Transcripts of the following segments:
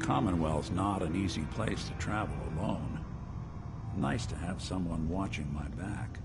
Commonwealth's not an easy place to travel alone. Nice to have someone watching my back.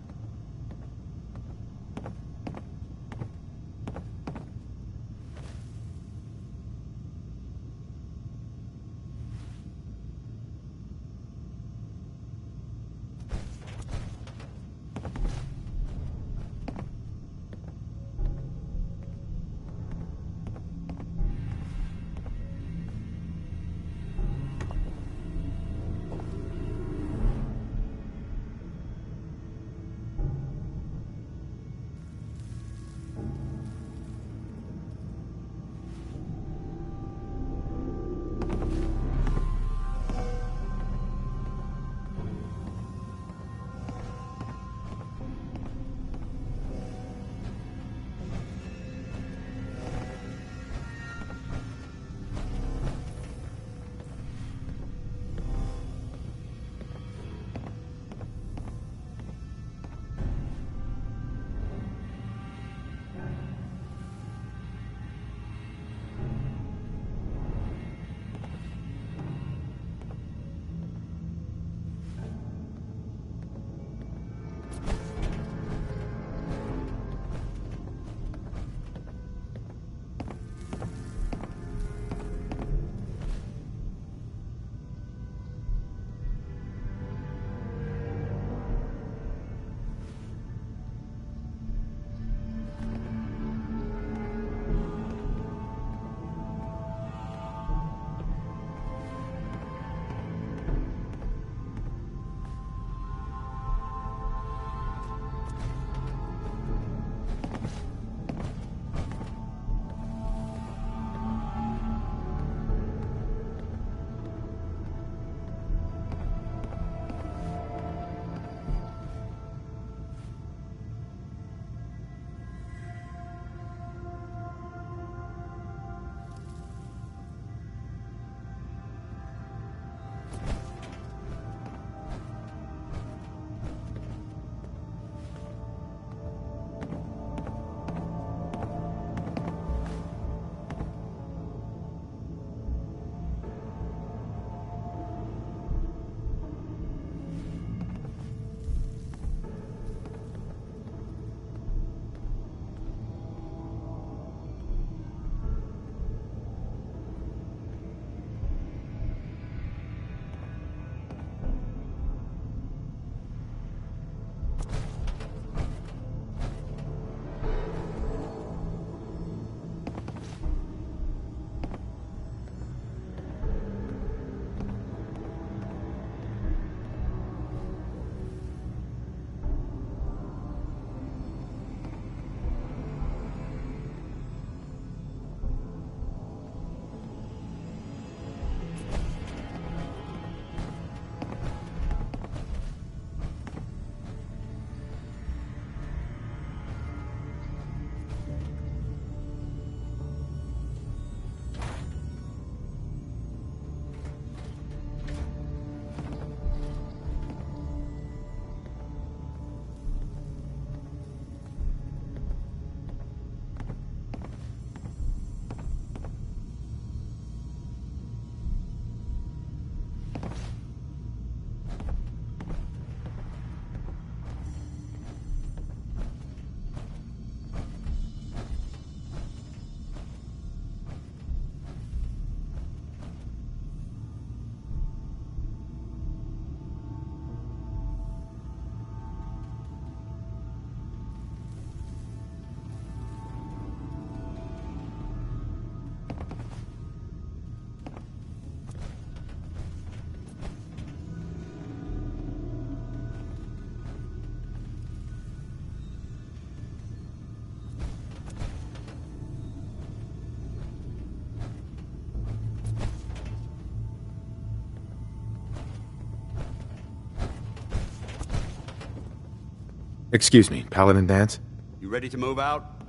Excuse me, Paladin Dance? You ready to move out?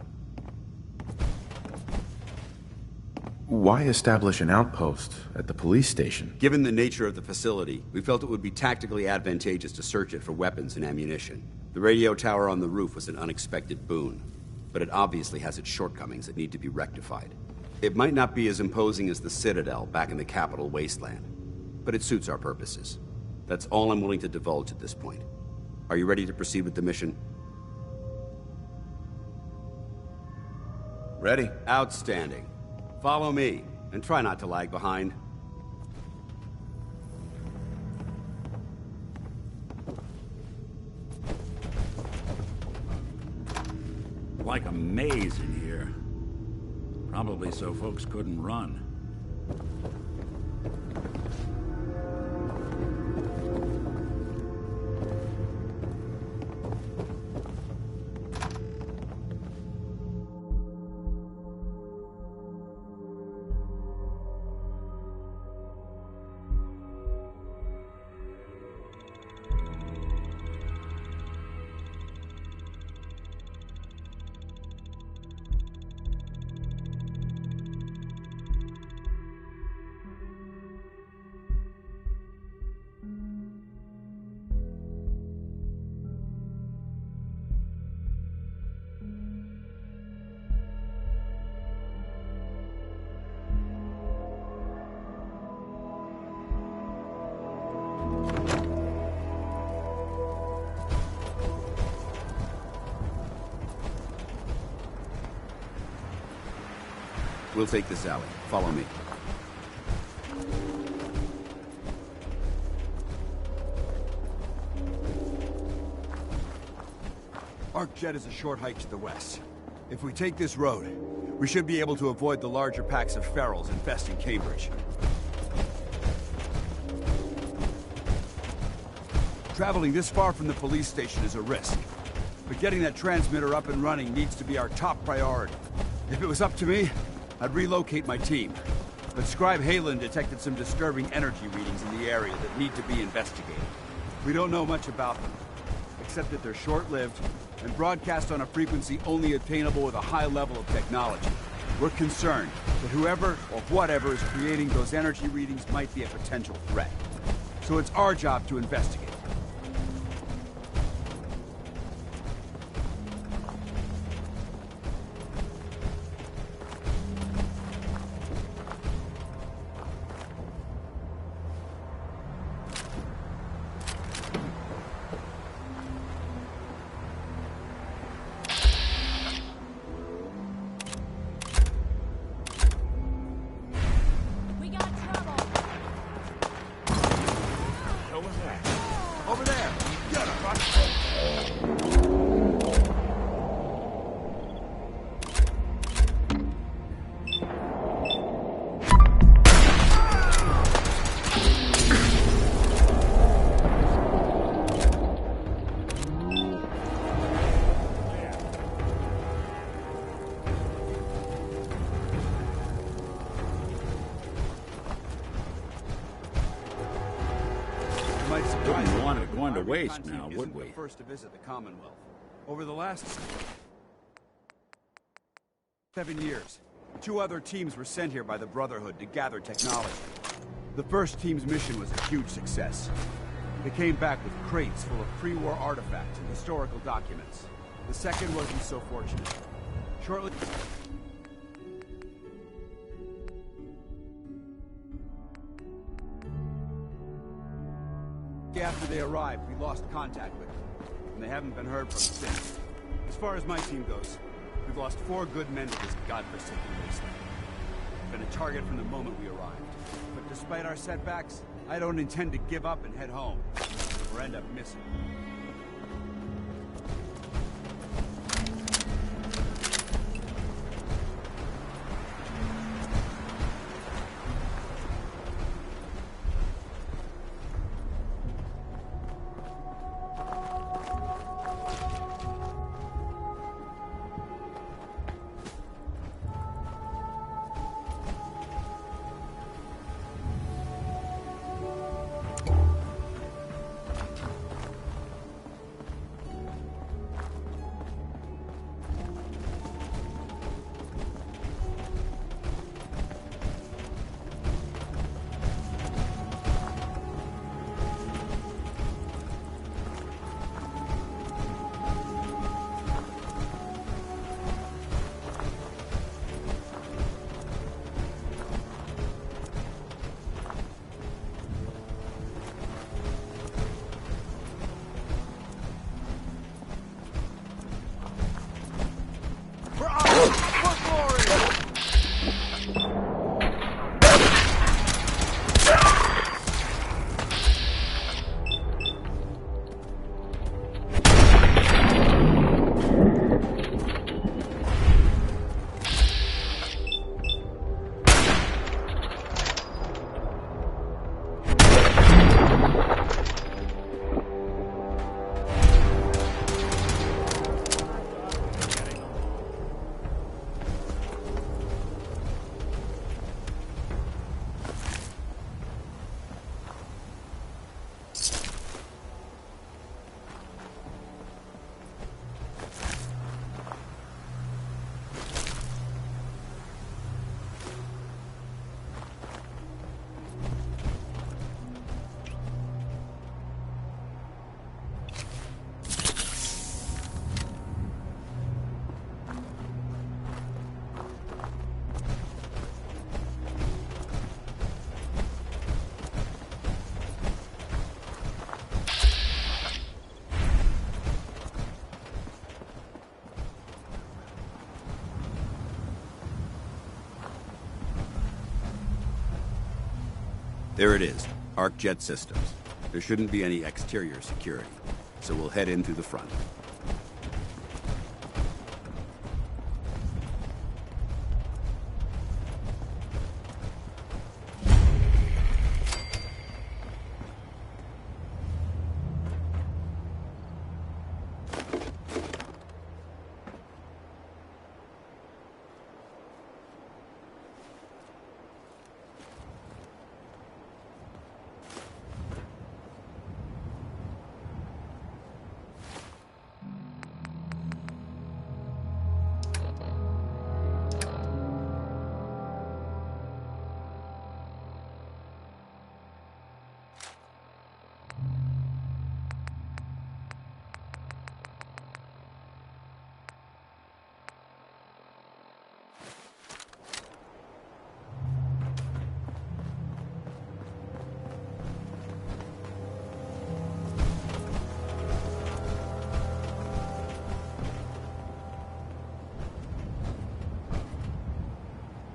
Why establish an outpost at the police station? Given the nature of the facility, we felt it would be tactically advantageous to search it for weapons and ammunition. The radio tower on the roof was an unexpected boon, but it obviously has its shortcomings that need to be rectified. It might not be as imposing as the Citadel back in the capital wasteland, but it suits our purposes. That's all I'm willing to divulge at this point. Are you ready to proceed with the mission? Ready. Outstanding. Follow me, and try not to lag behind. Like a maze in here. Probably so folks couldn't run. We'll take this alley. Follow me. Arcjet is a short hike to the west. If we take this road, we should be able to avoid the larger packs of ferals infesting Cambridge. Traveling this far from the police station is a risk, but getting that transmitter up and running needs to be our top priority. If it was up to me, I'd relocate my team. But Scribe Halen detected some disturbing energy readings in the area that need to be investigated. We don't know much about them, except that they're short-lived and broadcast on a frequency only attainable with a high level of technology. We're concerned that whoever or whatever is creating those energy readings might be a potential threat. So it's our job to investigate. To waste now, would we? First to visit the Commonwealth. Over the last 7 years, 2 other teams were sent here by the Brotherhood to gather technology. The first team's mission was a huge success. They came back with crates full of pre-war artifacts and historical documents. The second wasn't so fortunate. Shortly after they arrived, we lost contact with them, and they haven't been heard from since. As far as my team goes, we've lost 4 good men to this godforsaken wasteland. We've been a target from the moment we arrived. But despite our setbacks, I don't intend to give up and head home, or end up missing. There it is, ArcJet Systems. There shouldn't be any exterior security, so we'll head in through the front.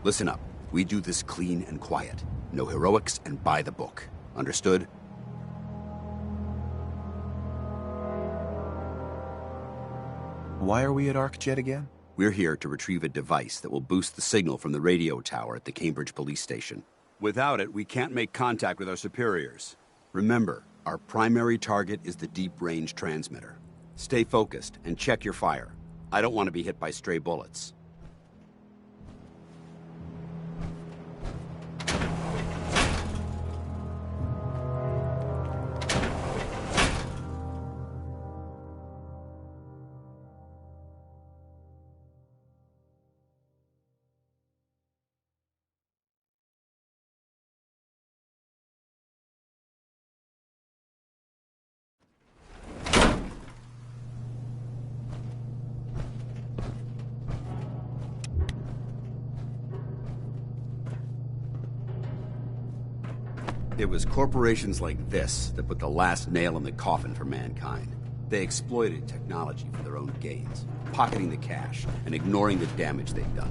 Listen up. We do this clean and quiet. No heroics and by the book. Understood? Why are we at ArcJet again? We're here to retrieve a device that will boost the signal from the radio tower at the Cambridge police station. Without it, we can't make contact with our superiors. Remember, our primary target is the deep-range transmitter. Stay focused and check your fire. I don't want to be hit by stray bullets. It was corporations like this that put the last nail in the coffin for mankind. They exploited technology for their own gains, pocketing the cash and ignoring the damage they'd done.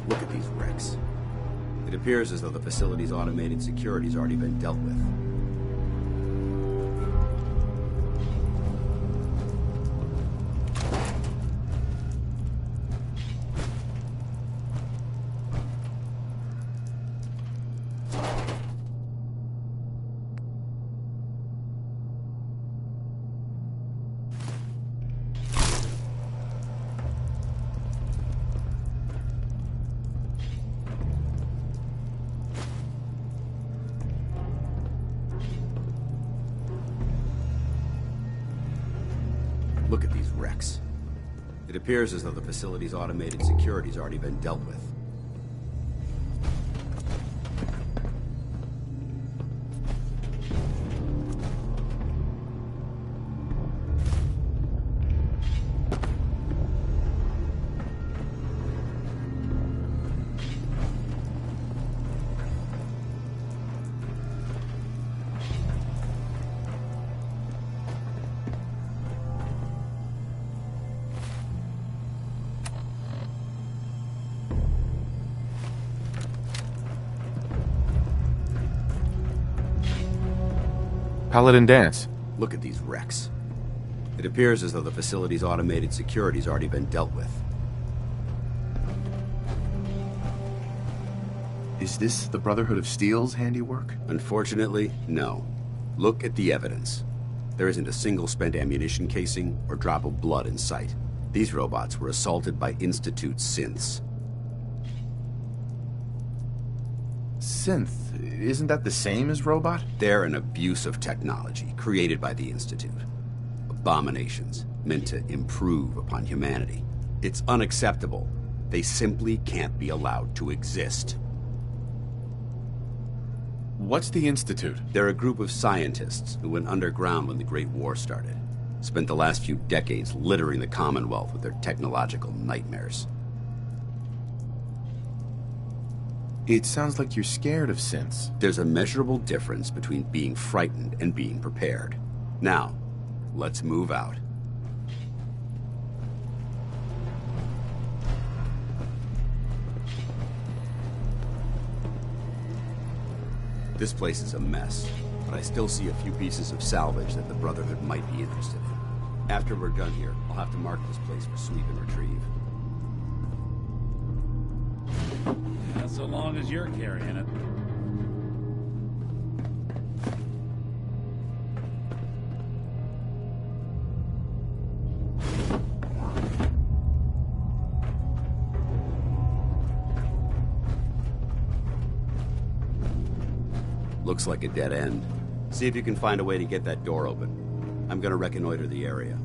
Look at these wrecks. It appears as though the facility's automated security's already been dealt with. Look at these wrecks. It appears as though the facility's automated security's already been dealt with. Paladin Dance. Look at these wrecks. It appears as though the facility's automated security's already been dealt with. Is this the Brotherhood of Steel's handiwork? Unfortunately, no. Look at the evidence. There isn't a single spent ammunition casing or drop of blood in sight. These robots were assaulted by Institute synths. Synth? Isn't that the same as robot? They're an abuse of technology created by the Institute. Abominations meant to improve upon humanity. It's unacceptable. They simply can't be allowed to exist. What's the Institute? They're a group of scientists who went underground when the Great War started. Spent the last few decades littering the Commonwealth with their technological nightmares. It sounds like you're scared of synths. There's a measurable difference between being frightened and being prepared. Now, let's move out. This place is a mess, but I still see a few pieces of salvage that the Brotherhood might be interested in. After we're done here, I'll have to mark this place for sweep and retrieve. Yeah, so long as you're carrying it. Looks like a dead end. See if you can find a way to get that door open. I'm gonna reconnoiter the area.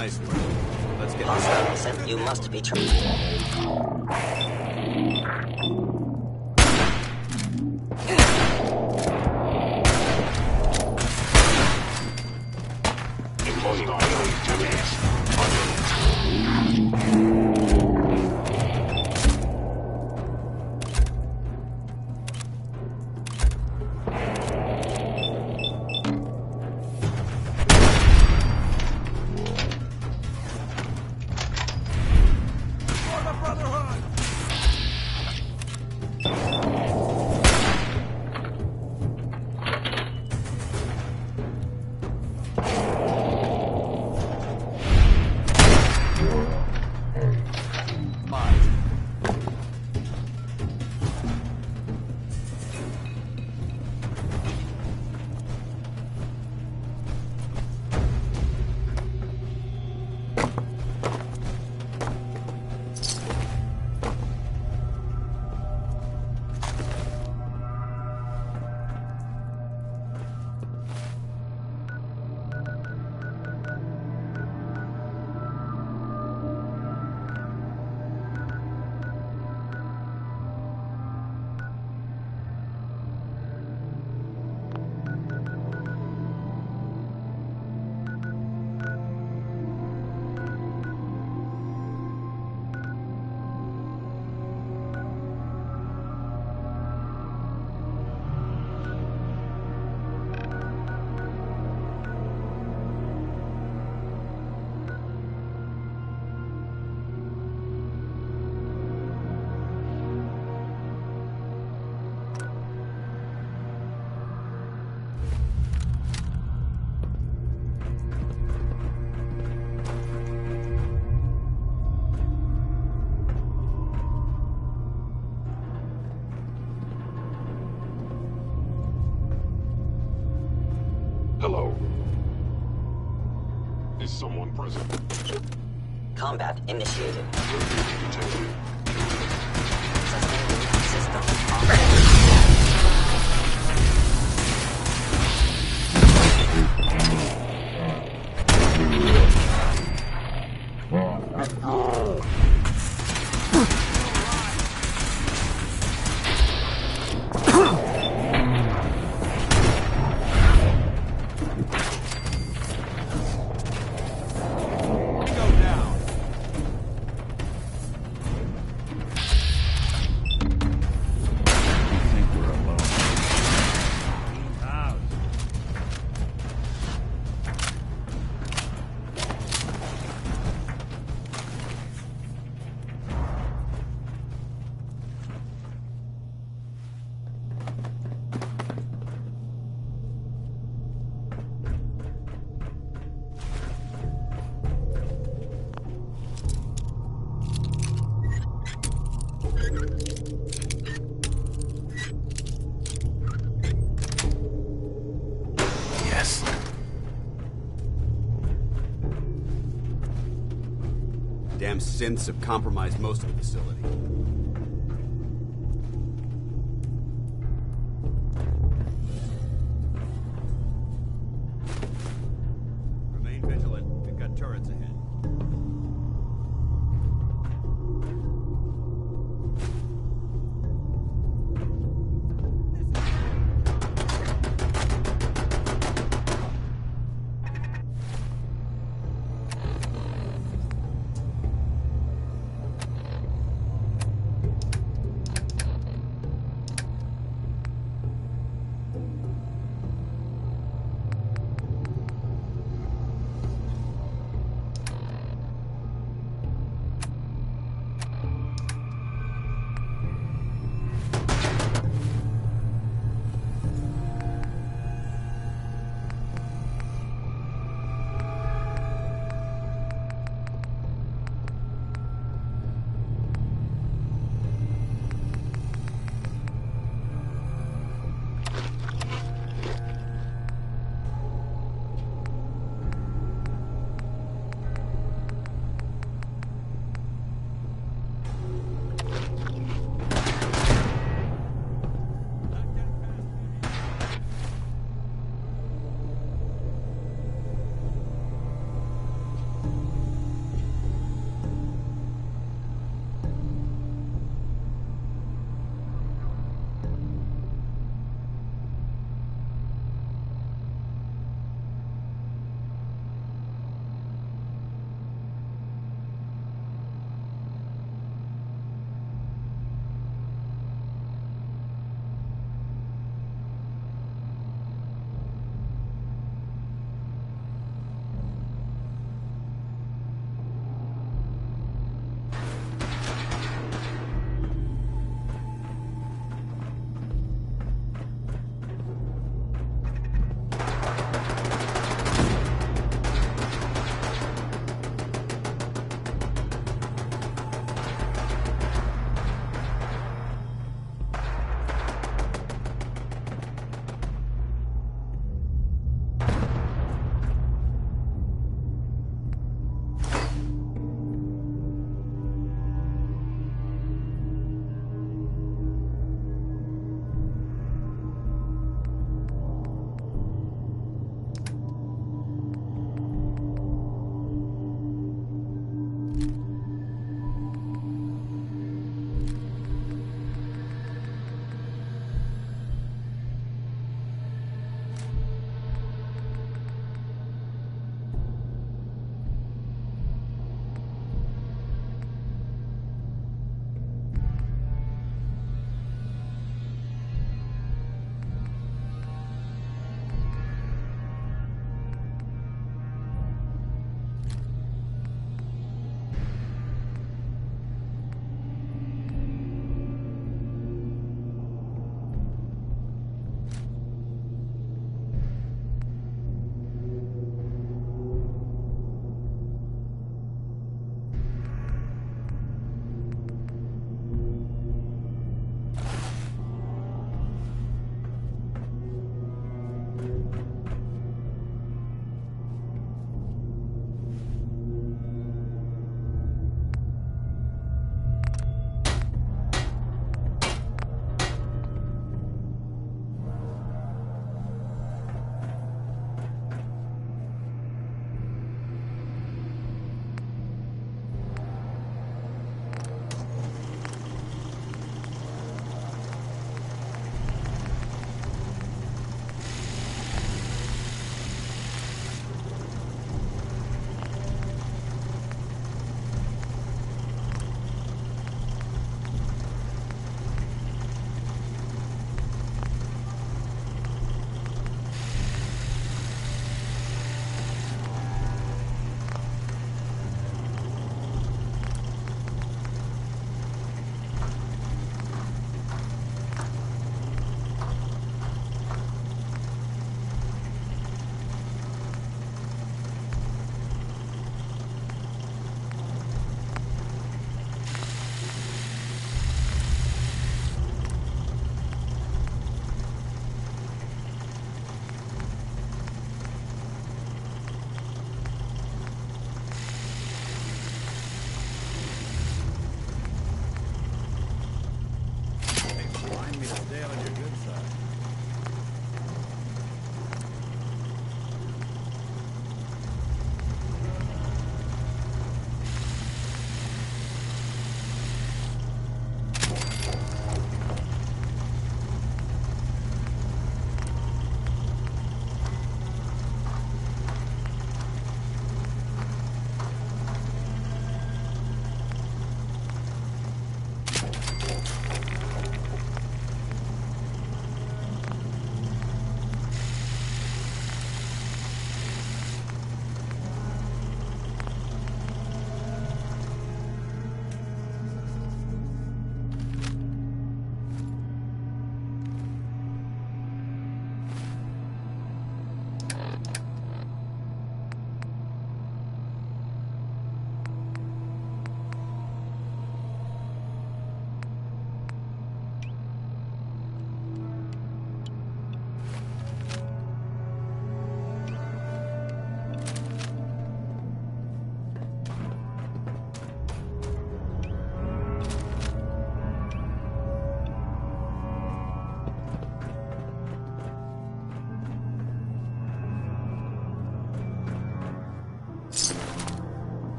Nice work. Let's get Hostile, you must be trained. Imposing on 2 minutes. Hello. Is someone present? Combat initiated. Detected. Sustained system operating. Damn synths have compromised most of the facility. Remain vigilant. We've got turrets ahead.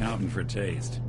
accounting for taste.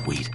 Sweet.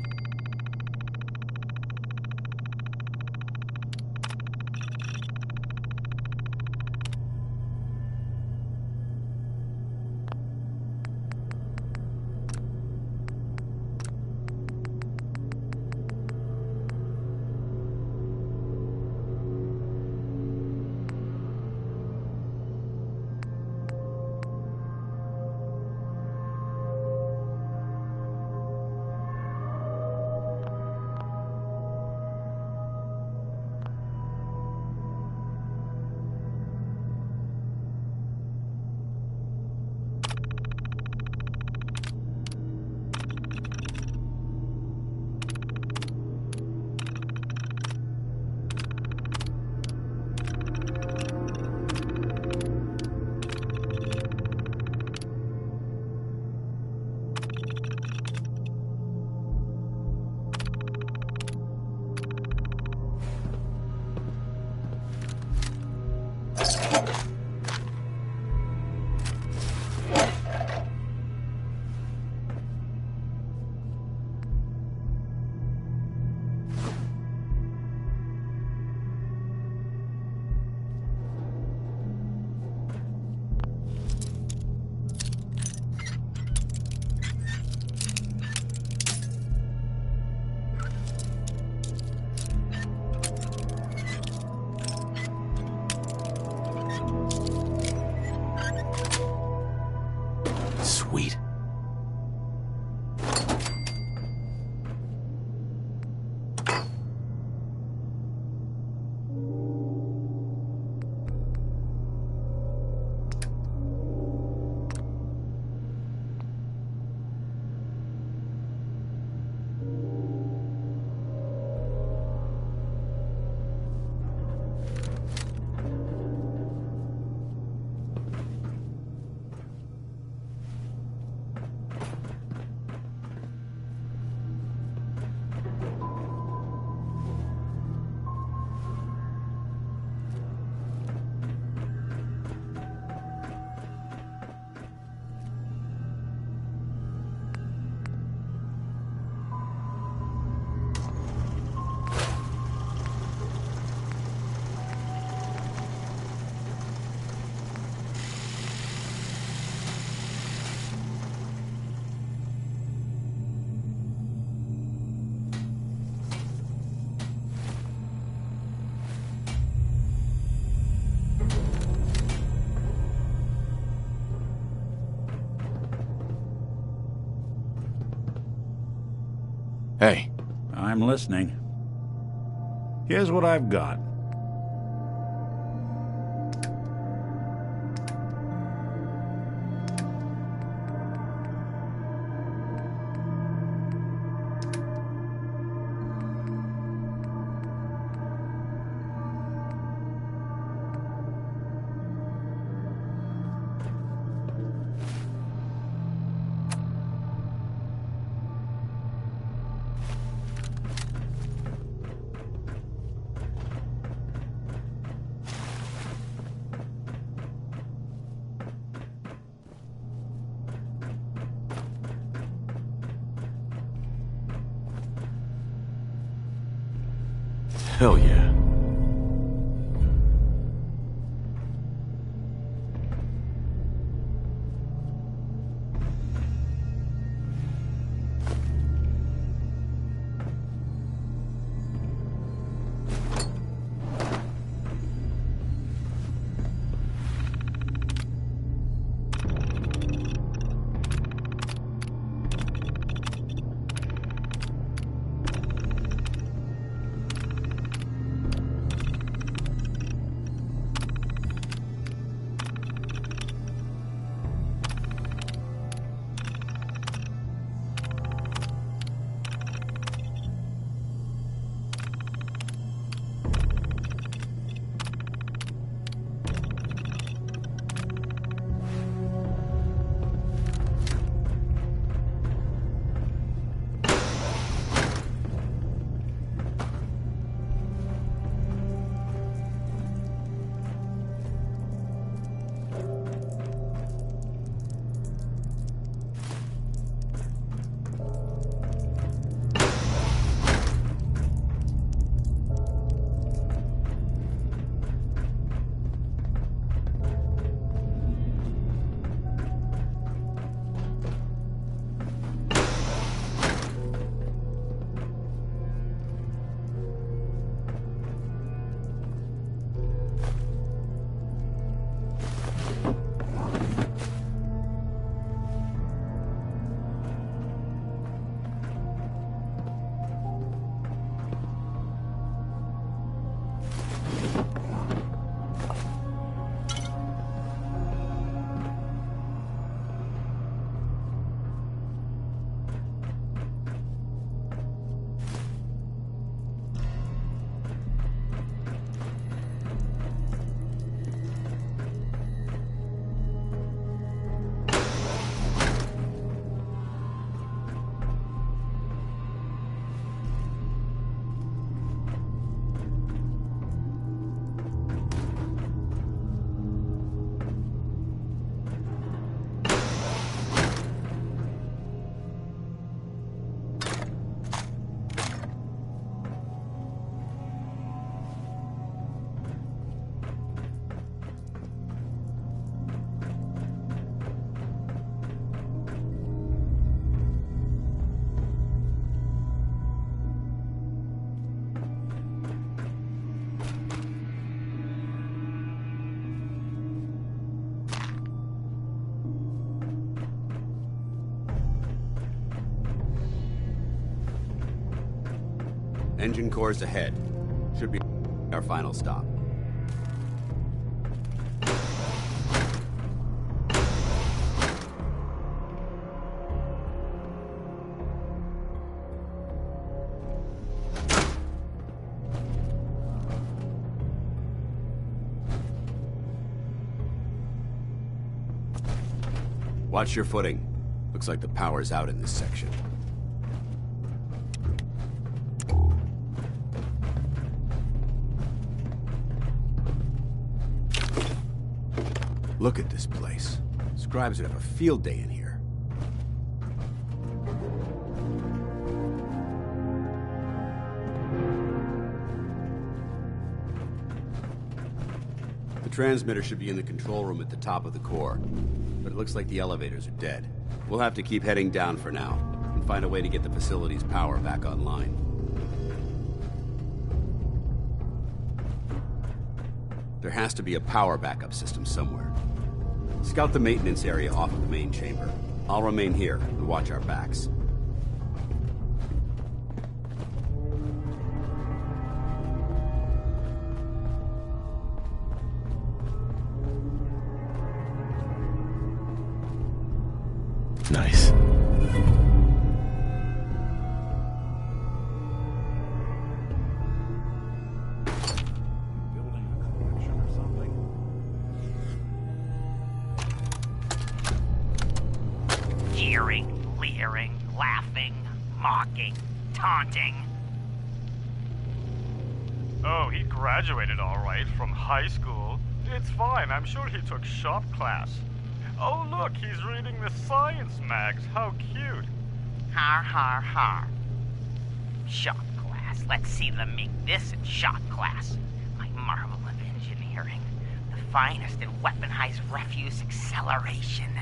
Hey. I'm listening. Here's what I've got. Hell yeah. Engine cores ahead. Should be our final stop. Watch your footing. Looks like the power's out in this section. Look at this place. Scribes would have a field day in here. The transmitter should be in the control room at the top of the core, but it looks like the elevators are dead. We'll have to keep heading down for now, and find a way to get the facility's power back online. There has to be a power backup system somewhere. Scout the maintenance area off of the main chamber. I'll remain here and watch our backs. Nice. Building a collection or something? Jeering, leering, laughing, mocking, taunting. Oh, he graduated all right from high school. It's fine, I'm sure he took shop class. Oh look, he's reading the science mags. How cute. Har har har. Shop class. Let's see them make this in shop class. My marvel of engineering. The finest in weaponized refuse acceleration.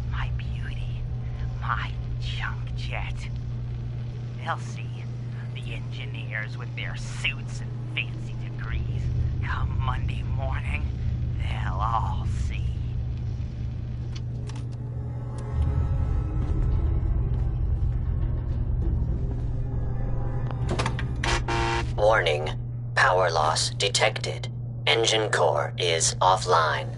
My beauty. My junk jet. They'll see. The engineers with their suits and fancy degrees. Come Monday morning, they'll all see. Warning. Power loss detected. Engine core is offline.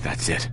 That's it.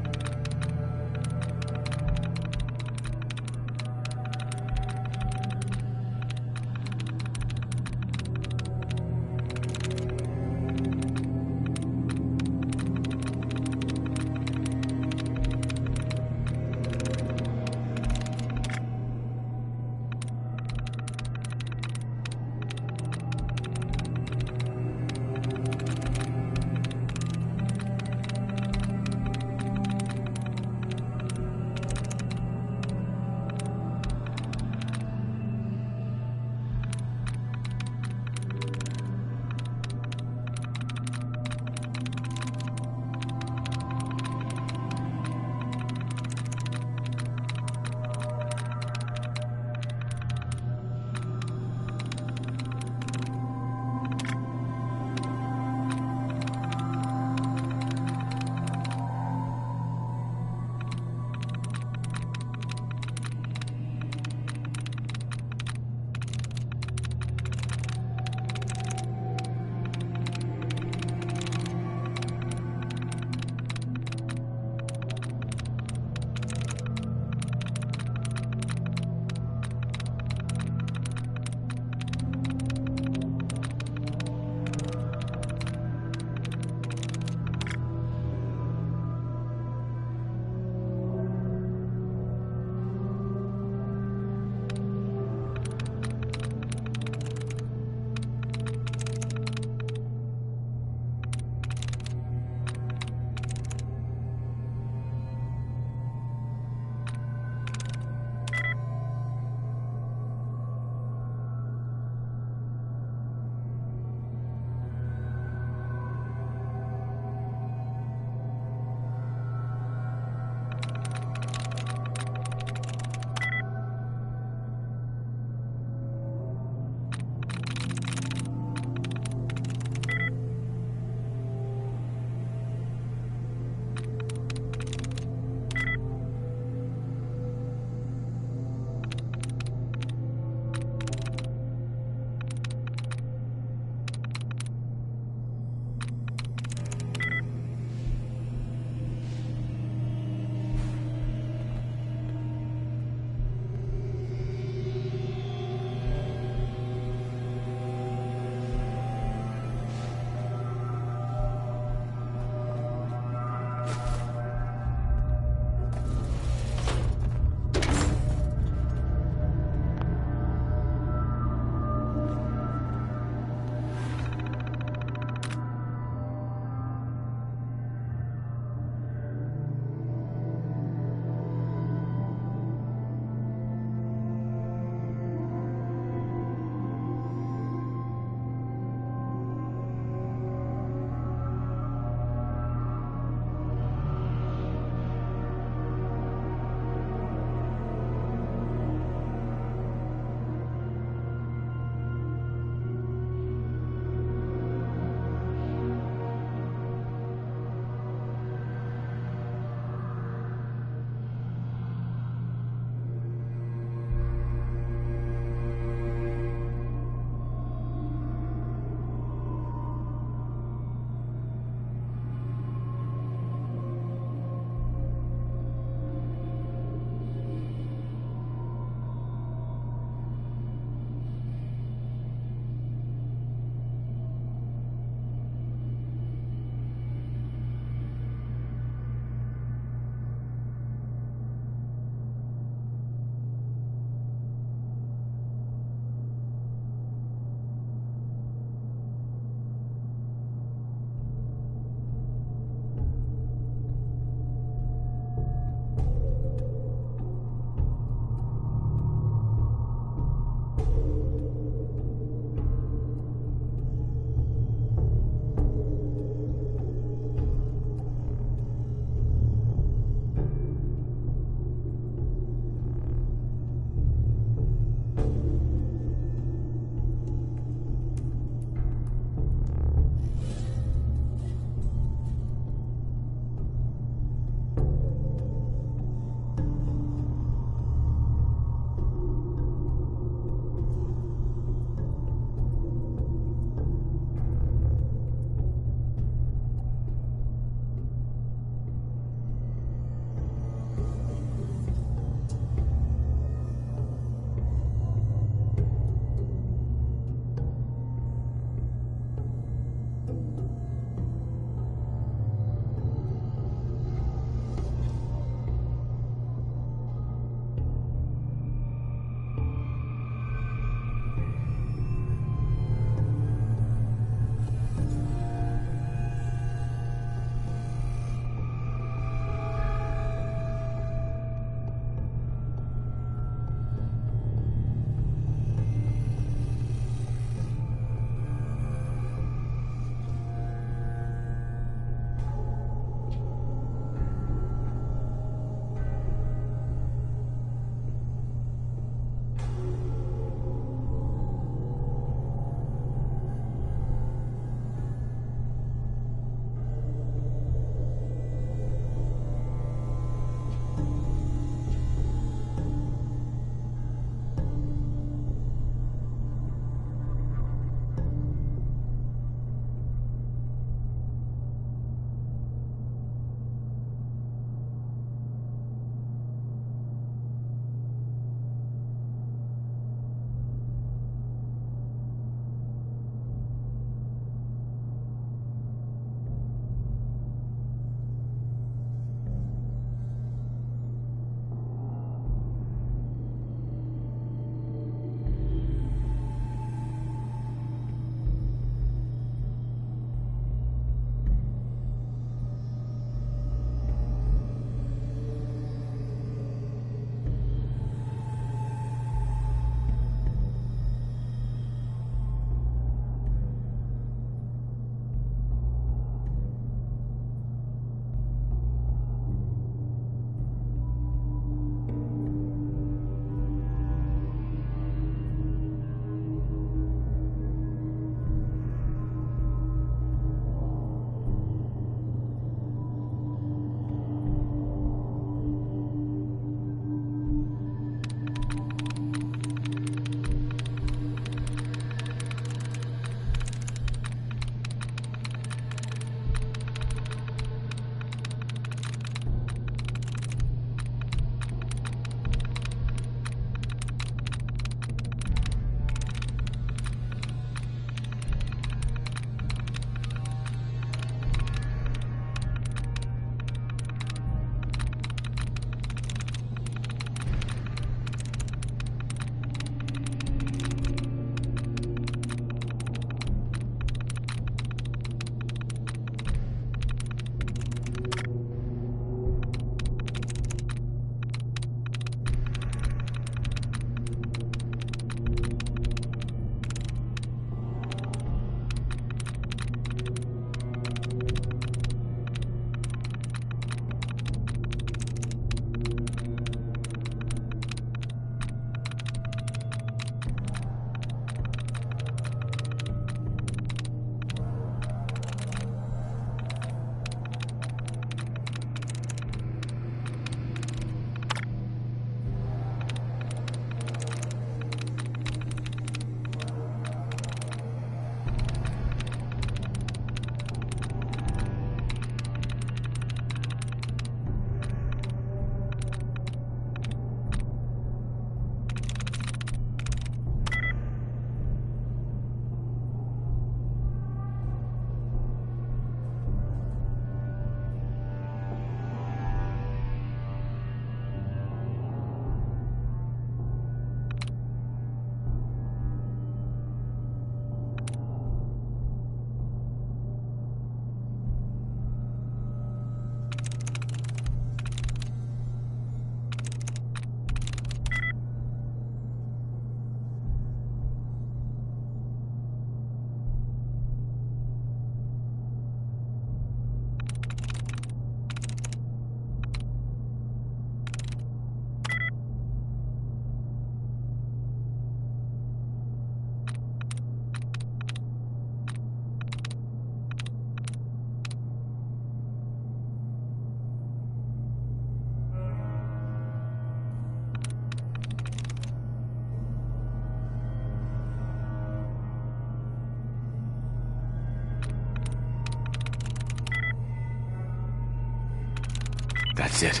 That's it.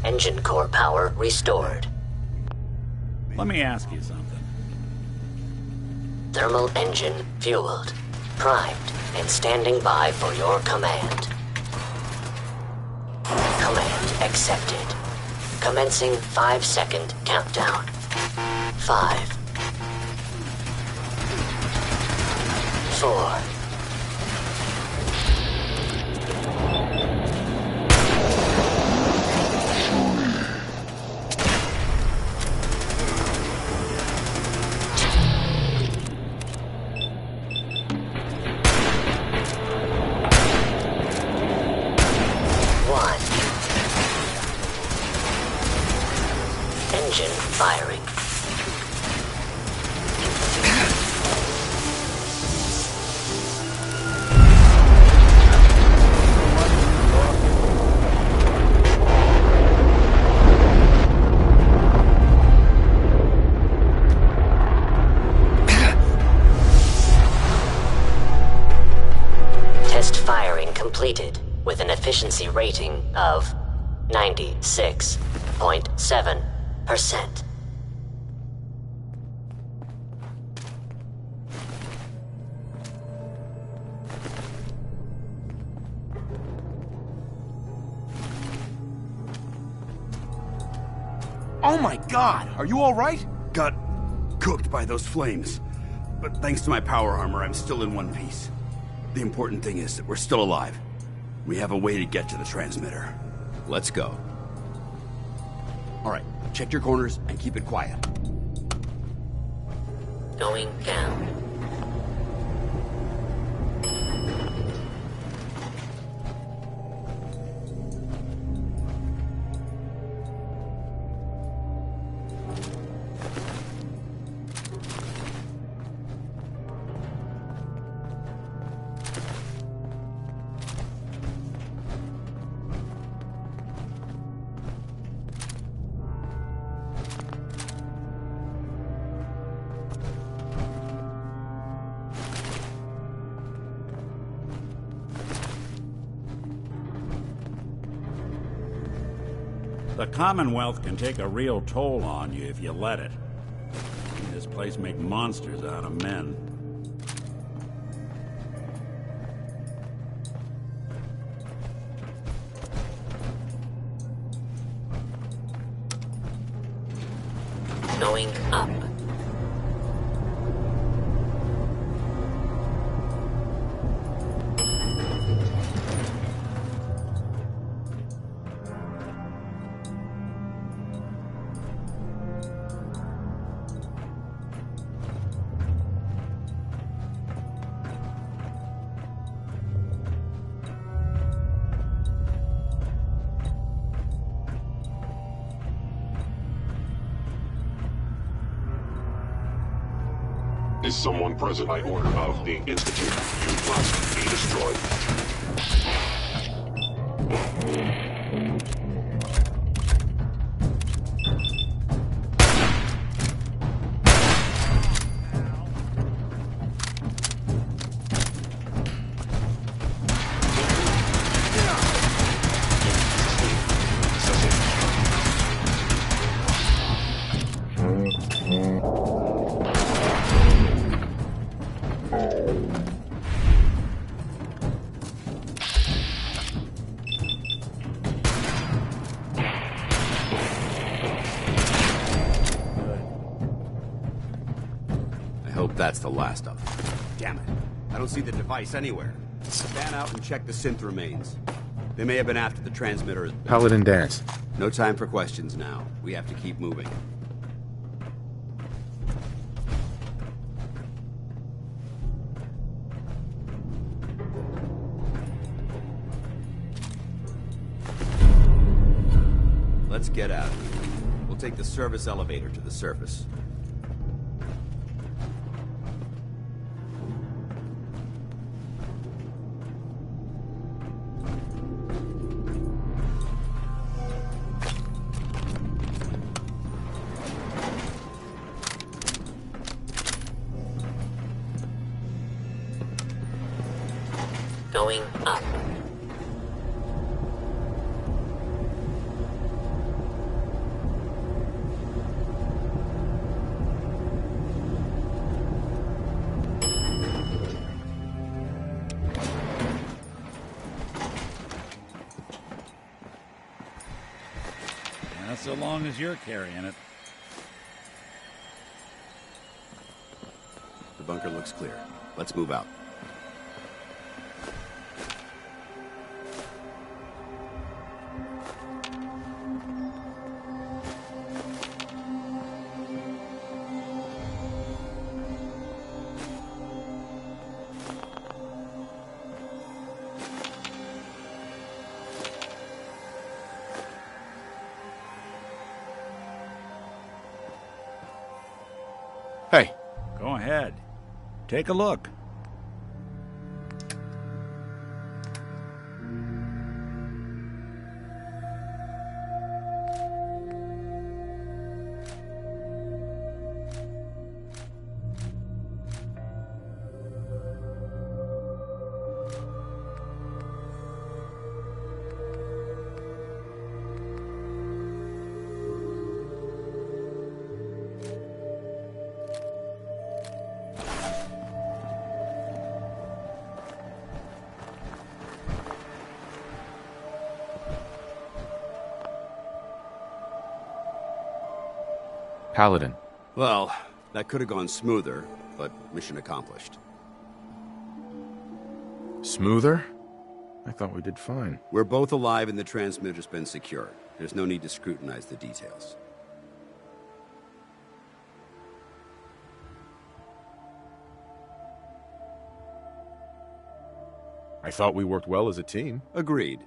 Engine core power restored. Let me ask you something. Thermal engine fueled, primed, and standing by for your command. Command accepted. Commencing 5-second countdown. 5, 4, 1. Engine firing. Test firing completed with an efficiency rating of 96.7%. Oh my god! Are you alright? Got cooked by those flames. But thanks to my power armor, I'm still in one piece. The important thing is that we're still alive. We have a way to get to the transmitter. Let's go. All right, check your corners and keep it quiet. Going down. The Commonwealth can take a real toll on you if you let it. This place make monsters out of men. Going up. Is someone present by order of the Institute? You must be destroyed. That's the last of them. Damn it. I don't see the device anywhere. Fan out and check the synth remains. They may have been after the transmitter. Paladin dance. No time for questions now. We have to keep moving. Let's get out of here. We'll take the service elevator to the surface. going up. Not so long as you're carrying it. The bunker looks clear. Let's move out. Hey. Go ahead. Take a look. Paladin. Well, that could have gone smoother, but mission accomplished. Smoother? I thought we did fine. We're both alive and the transmitter's been secured. There's no need to scrutinize the details. I thought we worked well as a team. Agreed.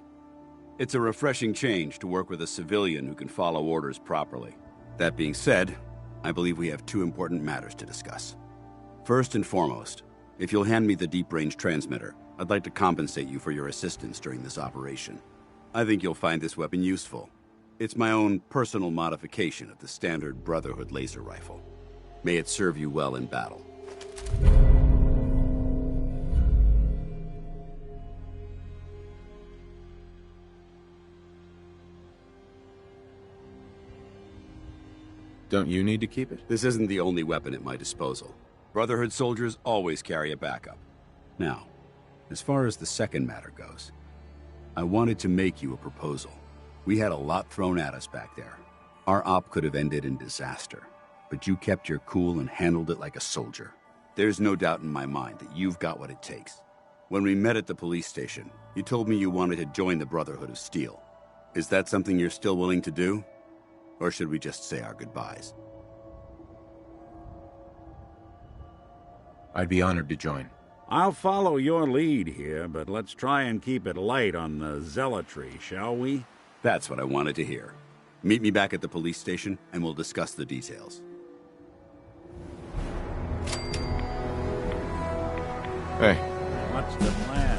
It's a refreshing change to work with a civilian who can follow orders properly. That being said, I believe we have two important matters to discuss. First and foremost, if you'll hand me the deep-range transmitter, I'd like to compensate you for your assistance during this operation. I think you'll find this weapon useful. It's my own personal modification of the standard Brotherhood laser rifle. May it serve you well in battle. Don't you need to keep it? This isn't the only weapon at my disposal. Brotherhood soldiers always carry a backup. Now, as far as the second matter goes, I wanted to make you a proposal. We had a lot thrown at us back there. Our op could have ended in disaster, but you kept your cool and handled it like a soldier. There's no doubt in my mind that you've got what it takes. When we met at the police station, you told me you wanted to join the Brotherhood of Steel. Is that something you're still willing to do? Or should we just say our goodbyes? I'd be honored to join. I'll follow your lead here, but let's try and keep it light on the zealotry, shall we? That's what I wanted to hear. Meet me back at the police station, and we'll discuss the details. Hey. What's the plan?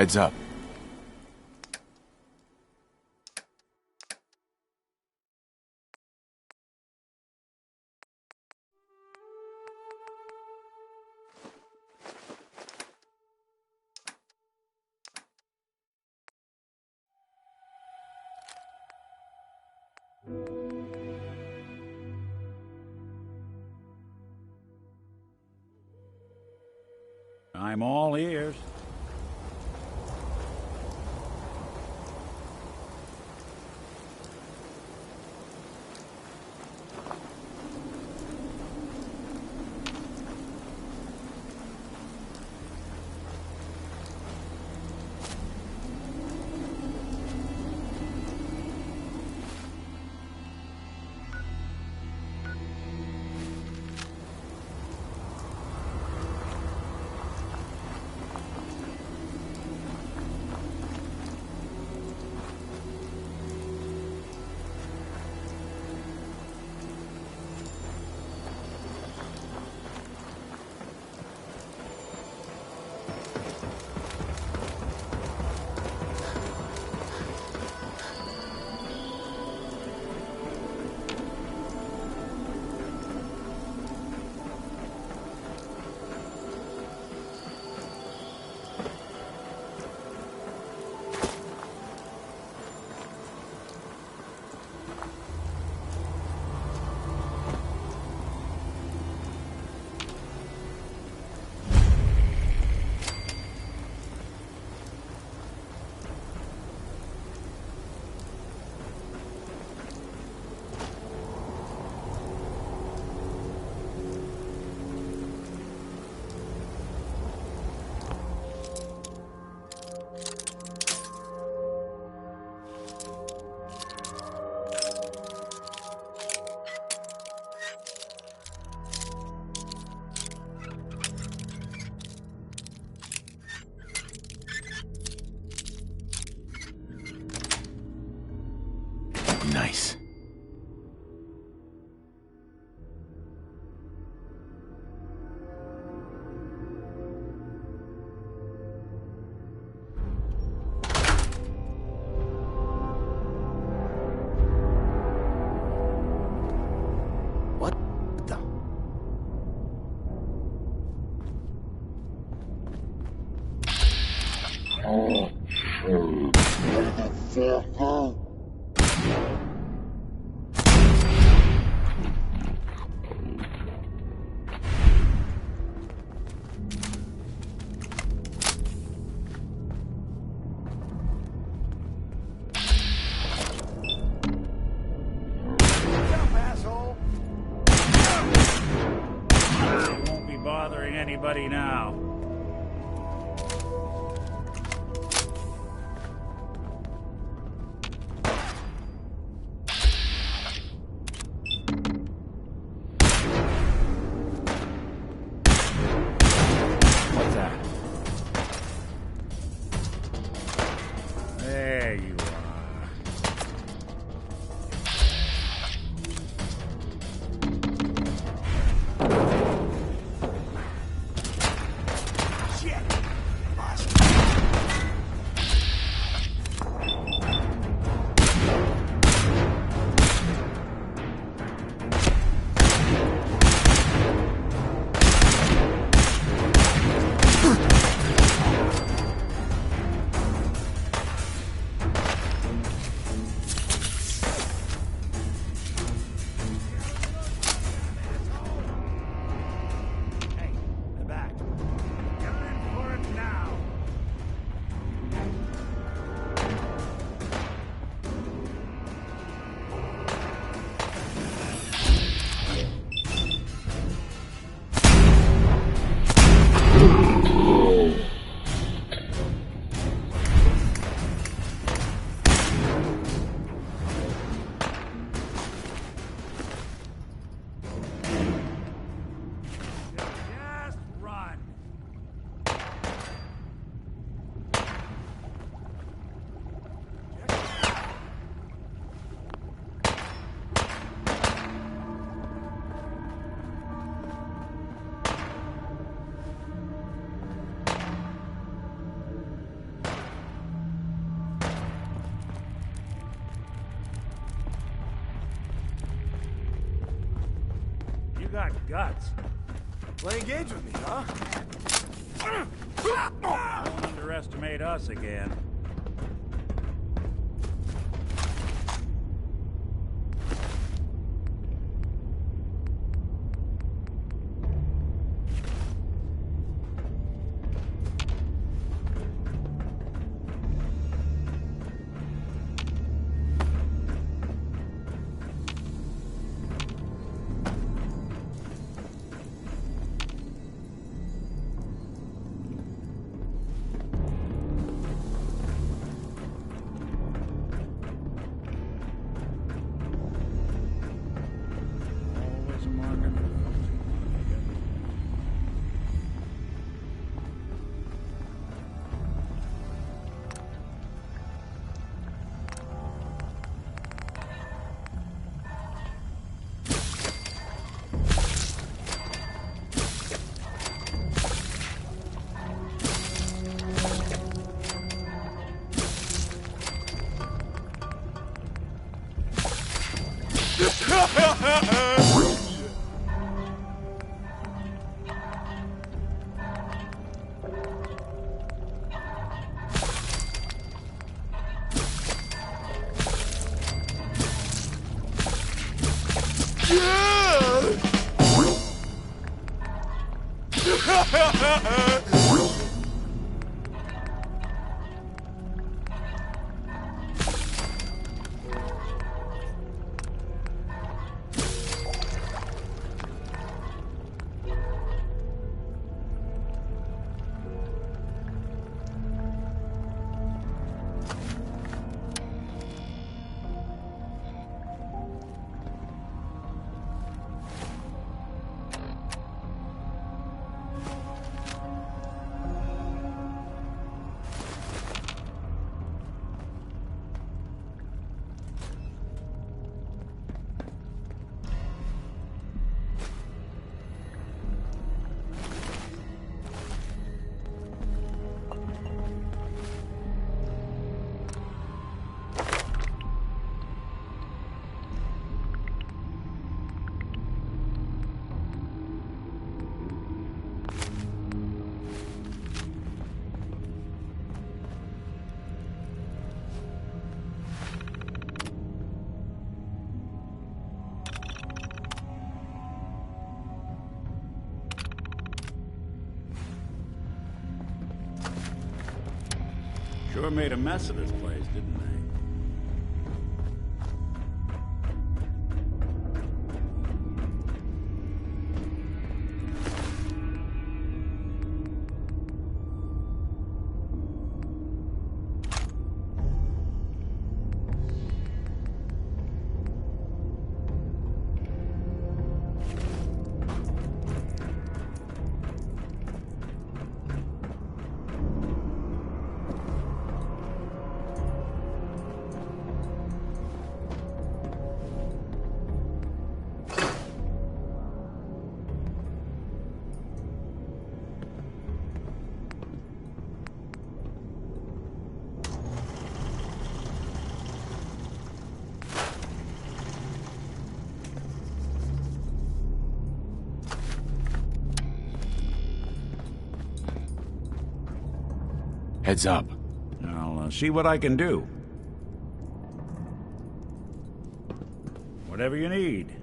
Heads up. I'm all ears. Nice. What the? Won't be bothering anybody now. got guts. Playing games with me, huh? Don't underestimate us again. Sure made a mess of this place, didn't they? Heads up. I'll see what I can do. Whatever you need.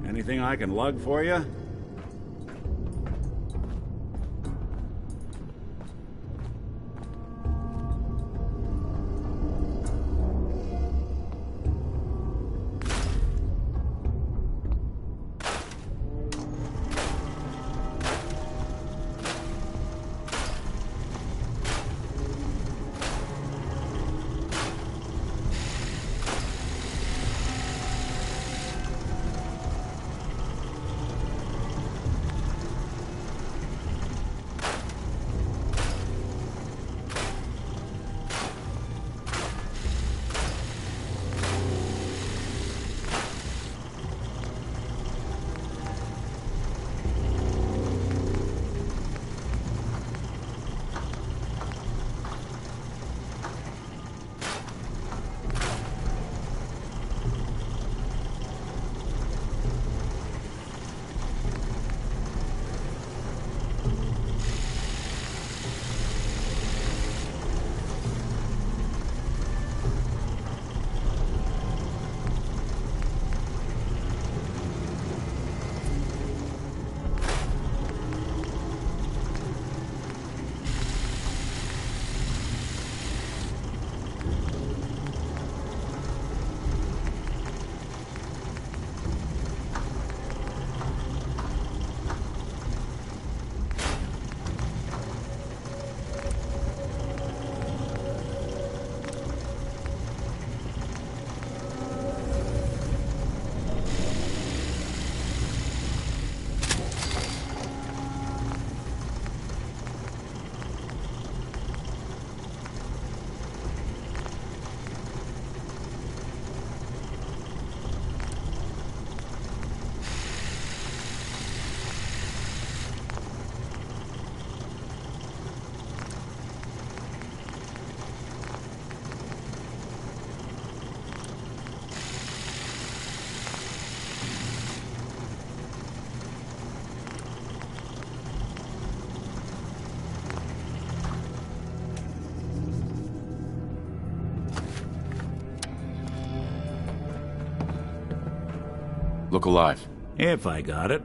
Anything I can lug for you? Look alive. If I got it.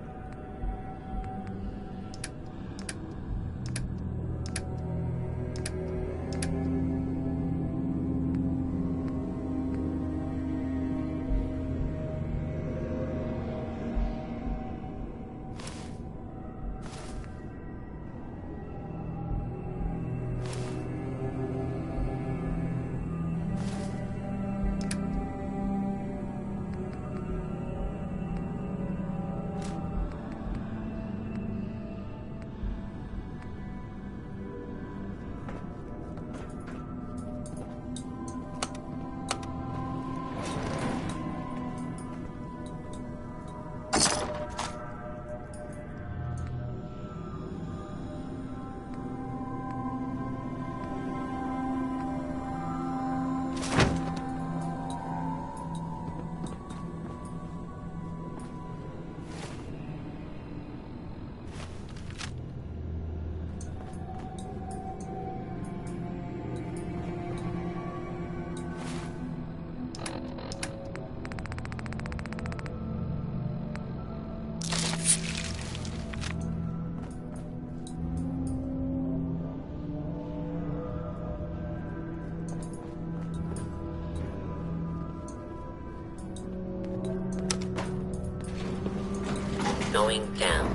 Going down.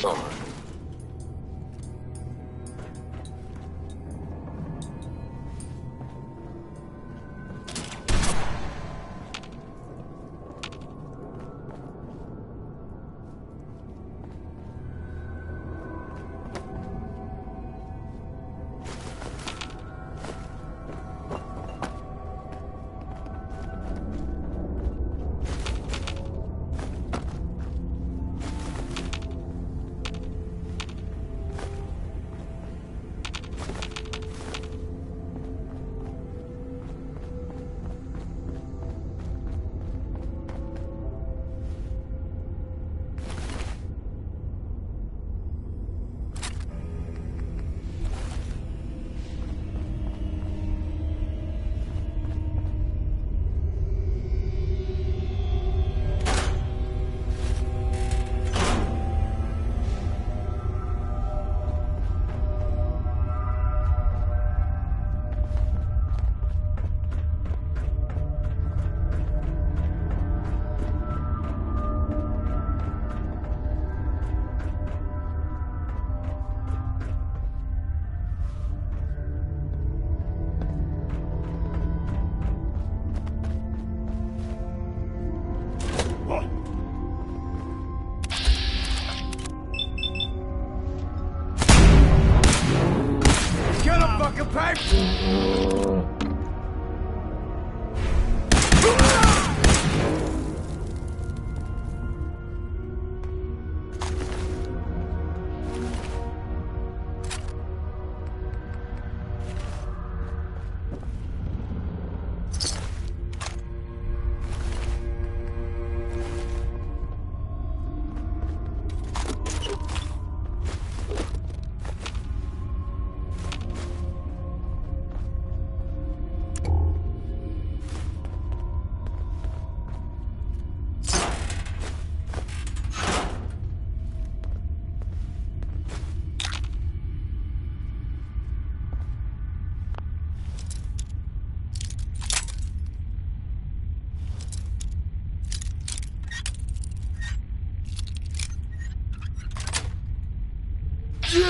Floor.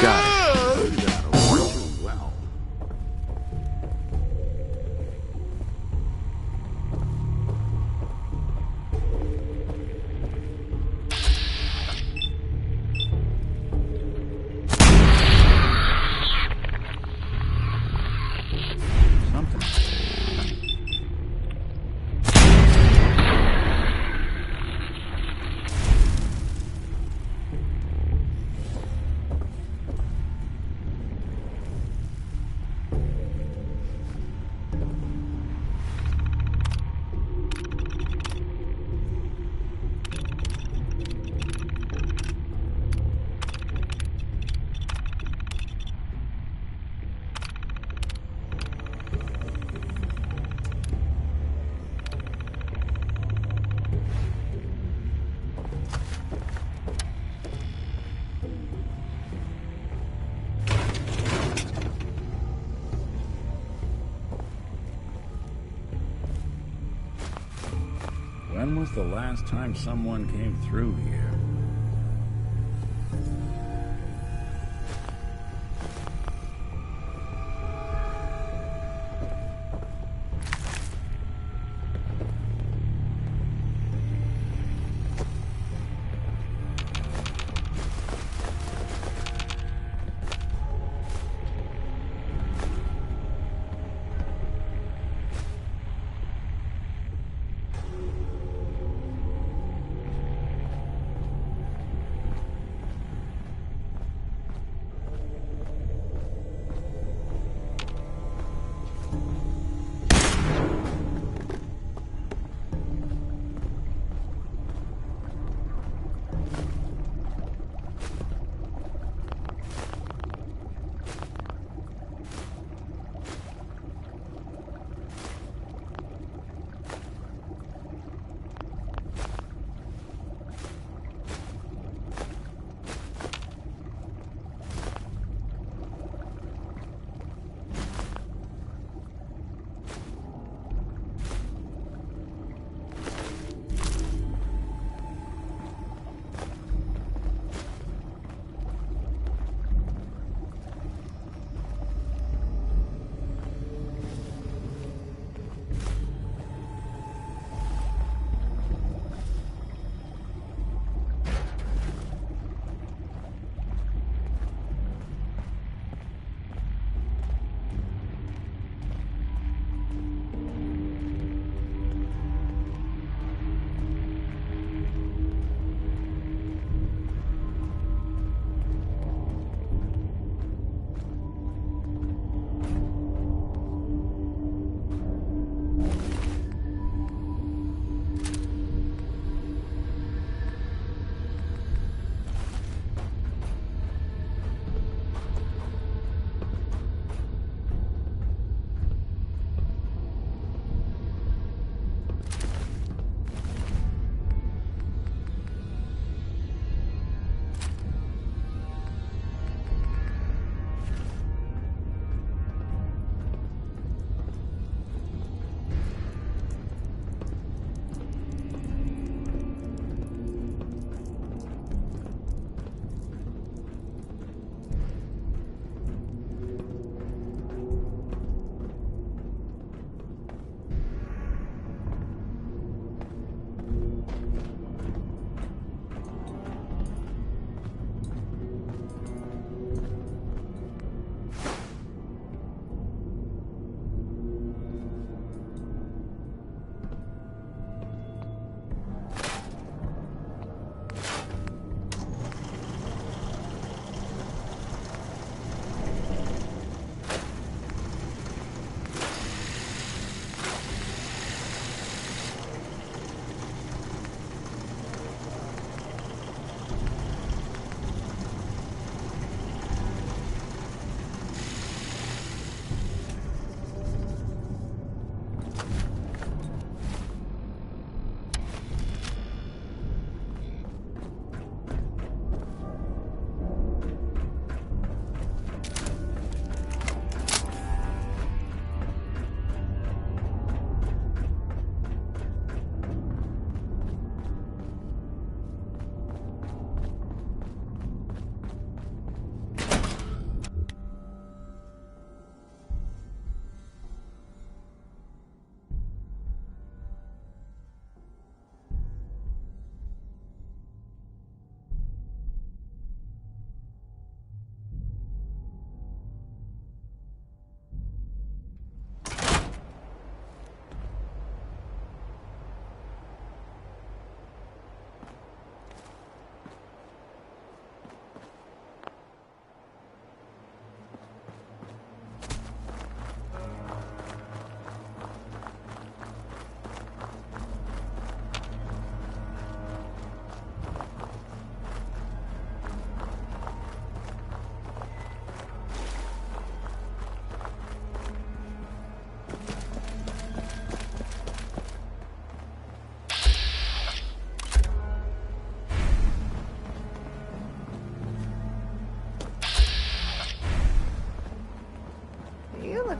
Got it. Well. When was the last time someone came through here?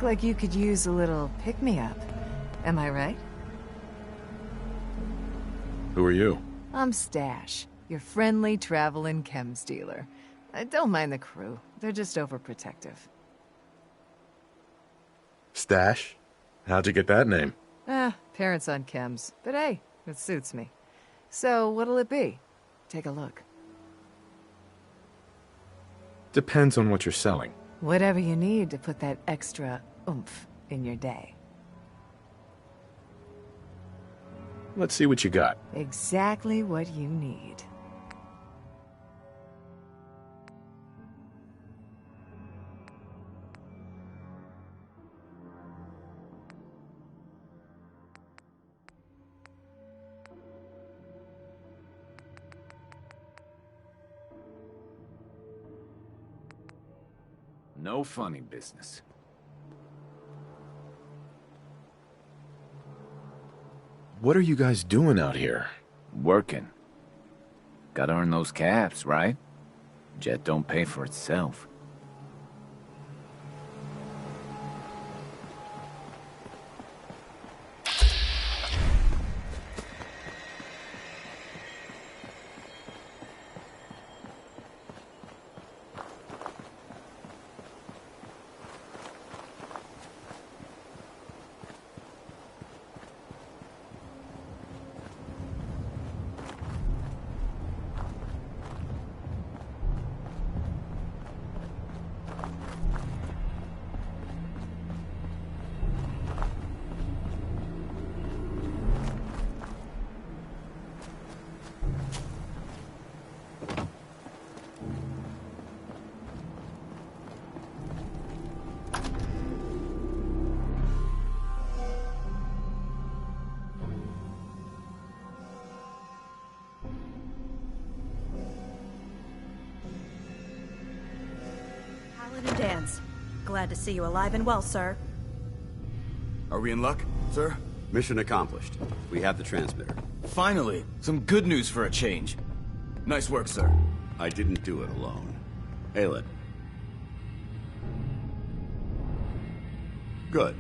look like you could use a little pick-me-up. Am I right? Who are you? I'm Stash, your friendly traveling chems dealer. I don't mind the crew. They're just overprotective. Stash? How'd you get that name? Parents on chems. But hey, it suits me. So, what'll it be? Take a look. Depends on what you're selling. Whatever you need to put that extra oomph in your day. Let's see what you got. Exactly what you need. No funny business. What are you guys doing out here? Working. Gotta earn those caps, right? Jet don't pay for itself. Dance. Glad to see you alive and well, sir. Are we in luck, sir? Mission accomplished. We have the transmitter. Finally! Some good news for a change. Nice work, sir. I didn't do it alone. Aelid. Good.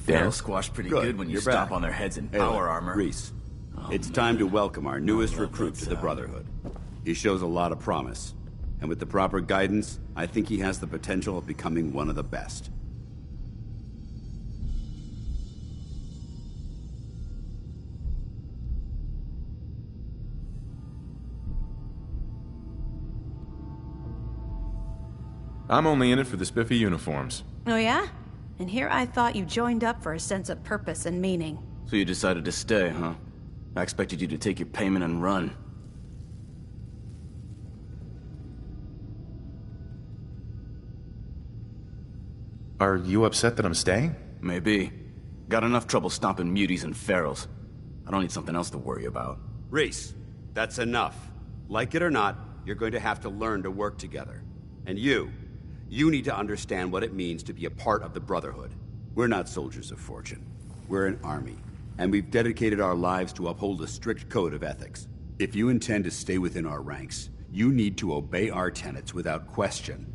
They'll squash pretty good when you You're stomp back. on their heads in Aelid, power armor. Reese. Oh, It's time to welcome our newest recruit to the Brotherhood. He shows a lot of promise. And with the proper guidance, I think he has the potential of becoming one of the best. I'm only in it for the spiffy uniforms. Oh yeah? And here I thought you joined up for a sense of purpose and meaning. So you decided to stay, huh? I expected you to take your payment and run. Are you upset that I'm staying? Maybe. Got enough trouble stomping muties and ferals. I don't need something else to worry about. Reese, that's enough. Like it or not, you're going to have to learn to work together. And you need to understand what it means to be a part of the Brotherhood. We're not soldiers of fortune. We're an army. And we've dedicated our lives to uphold a strict code of ethics. If you intend to stay within our ranks, you need to obey our tenets without question.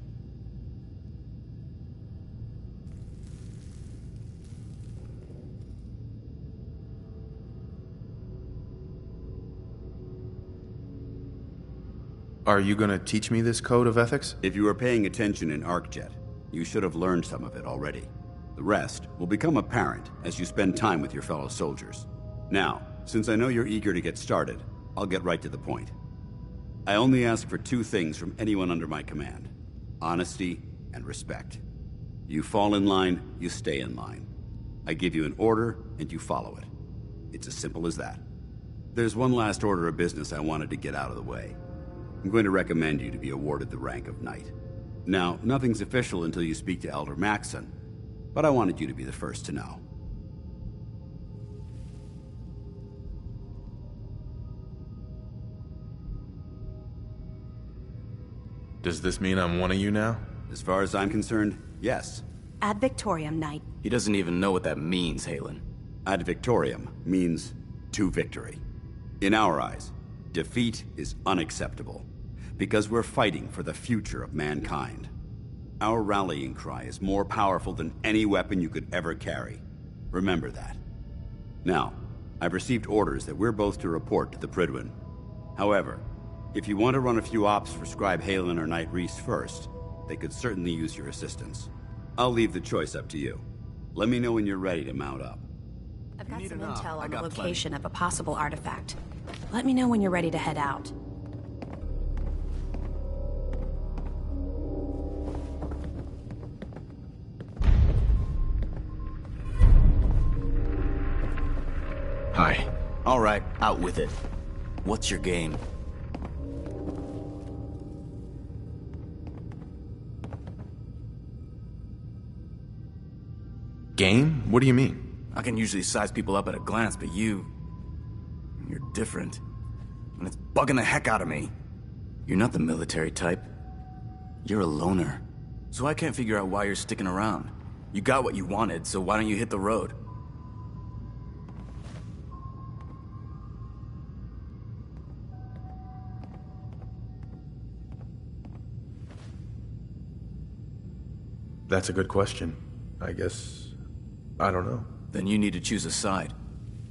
Are you gonna teach me this code of ethics? If you were paying attention in ArcJet, you should have learned some of it already. The rest will become apparent as you spend time with your fellow soldiers. Now, since I know you're eager to get started, I'll get right to the point. I only ask for two things from anyone under my command: honesty and respect. You fall in line, you stay in line. I give you an order, and you follow it. It's as simple as that. There's one last order of business I wanted to get out of the way. I'm going to recommend you to be awarded the rank of Knight. Now, nothing's official until you speak to Elder Maxson, but I wanted you to be the first to know. Does this mean I'm one of you now? As far as I'm concerned, yes. Ad Victoriam, Knight. He doesn't even know what that means, Halen. Ad Victoriam means to victory. In our eyes, defeat is unacceptable, because we're fighting for the future of mankind. Our rallying cry is more powerful than any weapon you could ever carry. Remember that. Now, I've received orders that we're both to report to the Prydwen. However, if you want to run a few ops for Scribe Halen or Knight Reese first, they could certainly use your assistance. I'll leave the choice up to you. Let me know when you're ready to mount up. I've got some intel on the location of a possible artifact. Let me know when you're ready to head out. Hi. All right, out with it. What's your game? Game? What do you mean? I can usually size people up at a glance, but you're different. And it's bugging the heck out of me. You're not the military type. You're a loner. So I can't figure out why you're sticking around. You got what you wanted, so why don't you hit the road? That's a good question. I guess... I don't know. Then you need to choose a side.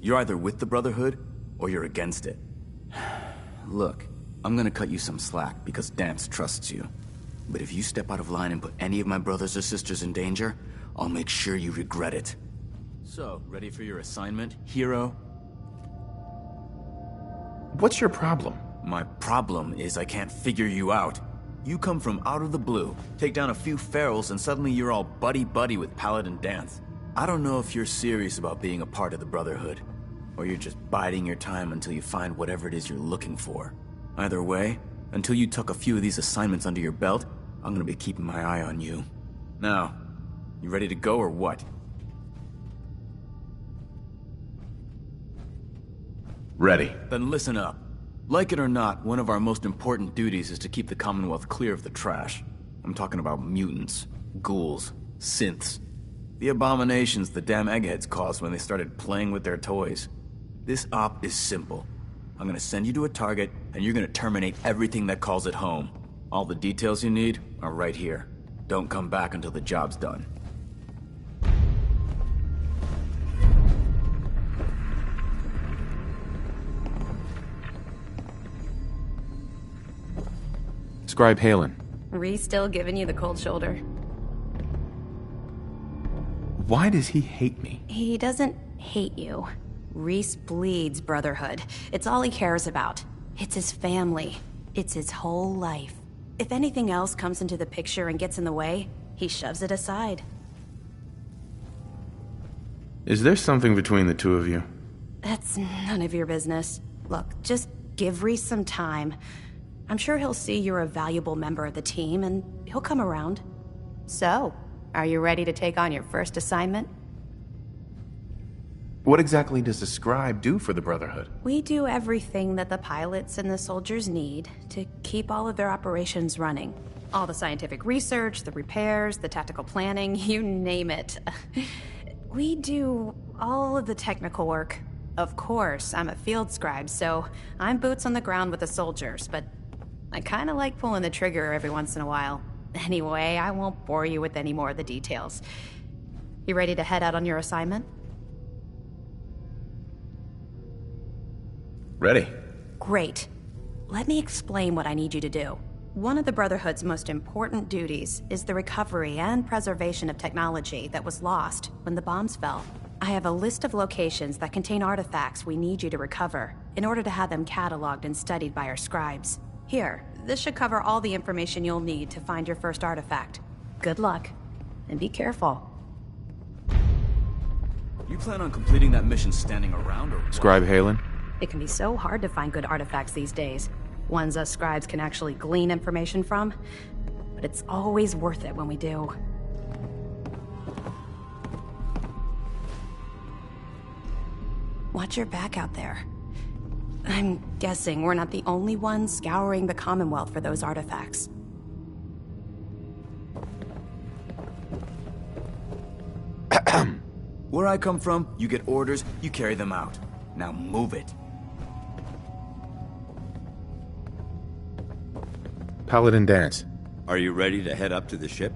You're either with the Brotherhood, or you're against it. Look, I'm gonna cut you some slack because Dance trusts you. But if you step out of line and put any of my brothers or sisters in danger, I'll make sure you regret it. So, ready for your assignment, hero? What's your problem? My problem is I can't figure you out. You come from out of the blue, take down a few ferals, and suddenly you're all buddy-buddy with Paladin Dance. I don't know if you're serious about being a part of the Brotherhood, or you're just biding your time until you find whatever it is you're looking for. Either way, until you tuck a few of these assignments under your belt, I'm gonna be keeping my eye on you. Now, you ready to go or what? Ready. Then listen up. Like it or not, one of our most important duties is to keep the Commonwealth clear of the trash. I'm talking about mutants, ghouls, synths. The abominations the damn eggheads caused when they started playing with their toys. This op is simple. I'm gonna send you to a target, and you're gonna terminate everything that calls it home. All the details you need are right here. Don't come back until the job's done. Scribe Halen. Reese still giving you the cold shoulder. Why does he hate me? He doesn't hate you. Reese bleeds brotherhood. It's all he cares about. It's his family. It's his whole life. If anything else comes into the picture and gets in the way, he shoves it aside. Is there something between the two of you? That's none of your business. Look, just give Reese some time. I'm sure he'll see you're a valuable member of the team, and he'll come around. So, are you ready to take on your first assignment? What exactly does the scribe do for the Brotherhood? We do everything that the pilots and the soldiers need to keep all of their operations running. All the scientific research, the repairs, the tactical planning, you name it. We do all of the technical work. Of course, I'm a field scribe, so I'm boots on the ground with the soldiers, but I kinda like pulling the trigger every once in a while. Anyway, I won't bore you with any more of the details. You ready to head out on your assignment? Ready. Great. Let me explain what I need you to do. One of the Brotherhood's most important duties is the recovery and preservation of technology that was lost when the bombs fell. I have a list of locations that contain artifacts we need you to recover in order to have them cataloged and studied by our scribes. Here, this should cover all the information you'll need to find your first artifact. Good luck, and be careful. You plan on completing that mission standing around, or what? Scribe Halen? It can be so hard to find good artifacts these days. Ones us scribes can actually glean information from. But it's always worth it when we do. Watch your back out there. I'm guessing we're not the only ones scouring the Commonwealth for those artifacts. Where I come from, you get orders, you carry them out. Now move it. Paladin Dance. Are you ready to head up to the ship?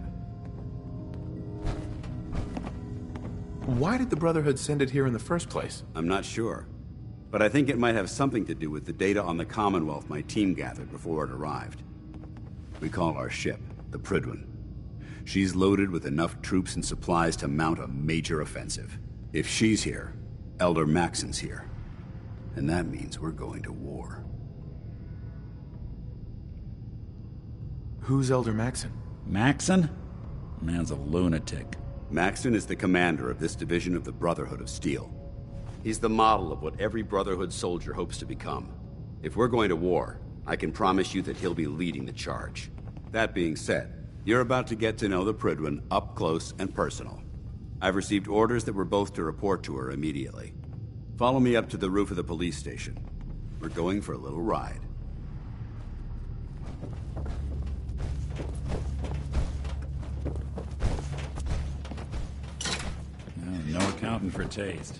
Why did the Brotherhood send it here in the first place? I'm not sure. But I think it might have something to do with the data on the Commonwealth my team gathered before it arrived. We call our ship the Prydwen. She's loaded with enough troops and supplies to mount a major offensive. If she's here, Elder Maxon's here. And that means we're going to war. Who's Elder Maxon? Maxon? Man's a lunatic. Maxon is the commander of this division of the Brotherhood of Steel. He's the model of what every Brotherhood soldier hopes to become. If we're going to war, I can promise you that he'll be leading the charge. That being said, you're about to get to know the Prydwen up close and personal. I've received orders that we're both to report to her immediately. Follow me up to the roof of the police station. We're going for a little ride. No accounting for taste.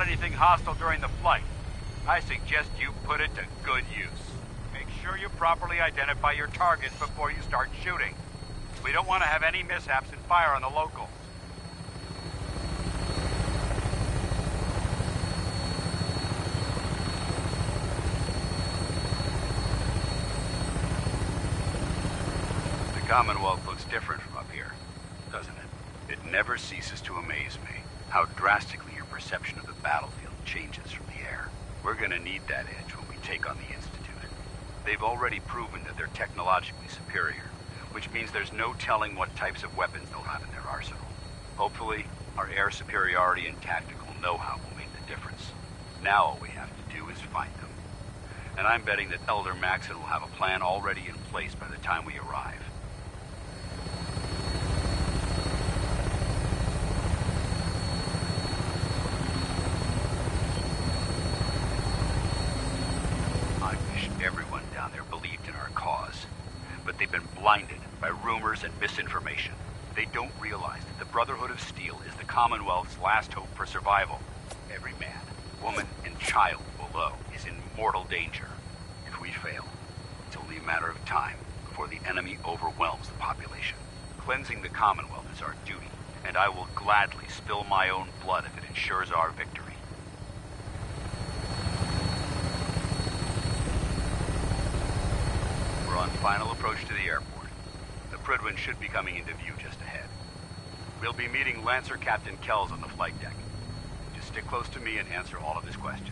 Anything hostile during the flight, I suggest you put it to good use. Make sure you properly identify your target before you start shooting. We don't want to have any mishaps and fire on the locals. The Commonwealth looks different from up here, doesn't it? It never ceases to amaze me how drastically your perception of the battlefield changes from the air. We're gonna need that edge when we take on the Institute. They've already proven that they're technologically superior, which means there's no telling what types of weapons they'll have in their arsenal. Hopefully, our air superiority and tactical know-how will make the difference. Now all we have to do is find them. And I'm betting that Elder Maxon will have a plan already in place by the time we arrive. I wish everyone down there believed in our cause. But they've been blinded by rumors and misinformation. They don't realize that the Brotherhood of Steel is the Commonwealth's last hope for survival. Every man, woman, and child below is in mortal danger. If we fail, it's only a matter of time before the enemy overwhelms the population. Cleansing the Commonwealth is our duty, and I will gladly spill my own blood if it ensures our victory. We're on final approach to the airport. The Prydwen should be coming into view just ahead. We'll be meeting Lancer Captain Kells on the flight deck. Just stick close to me and answer all of his questions.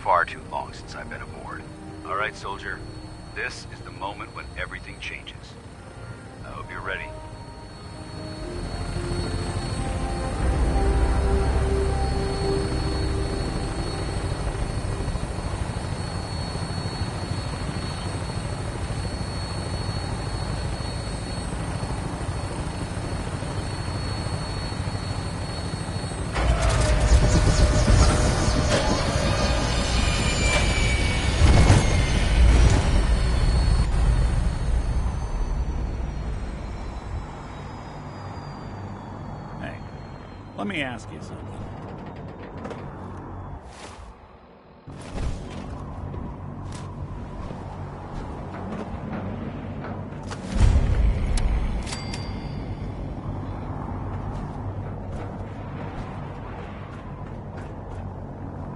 Far too long since I've been aboard. All right, soldier. This is the moment when everything changes. I hope you're ready. Let me ask you something.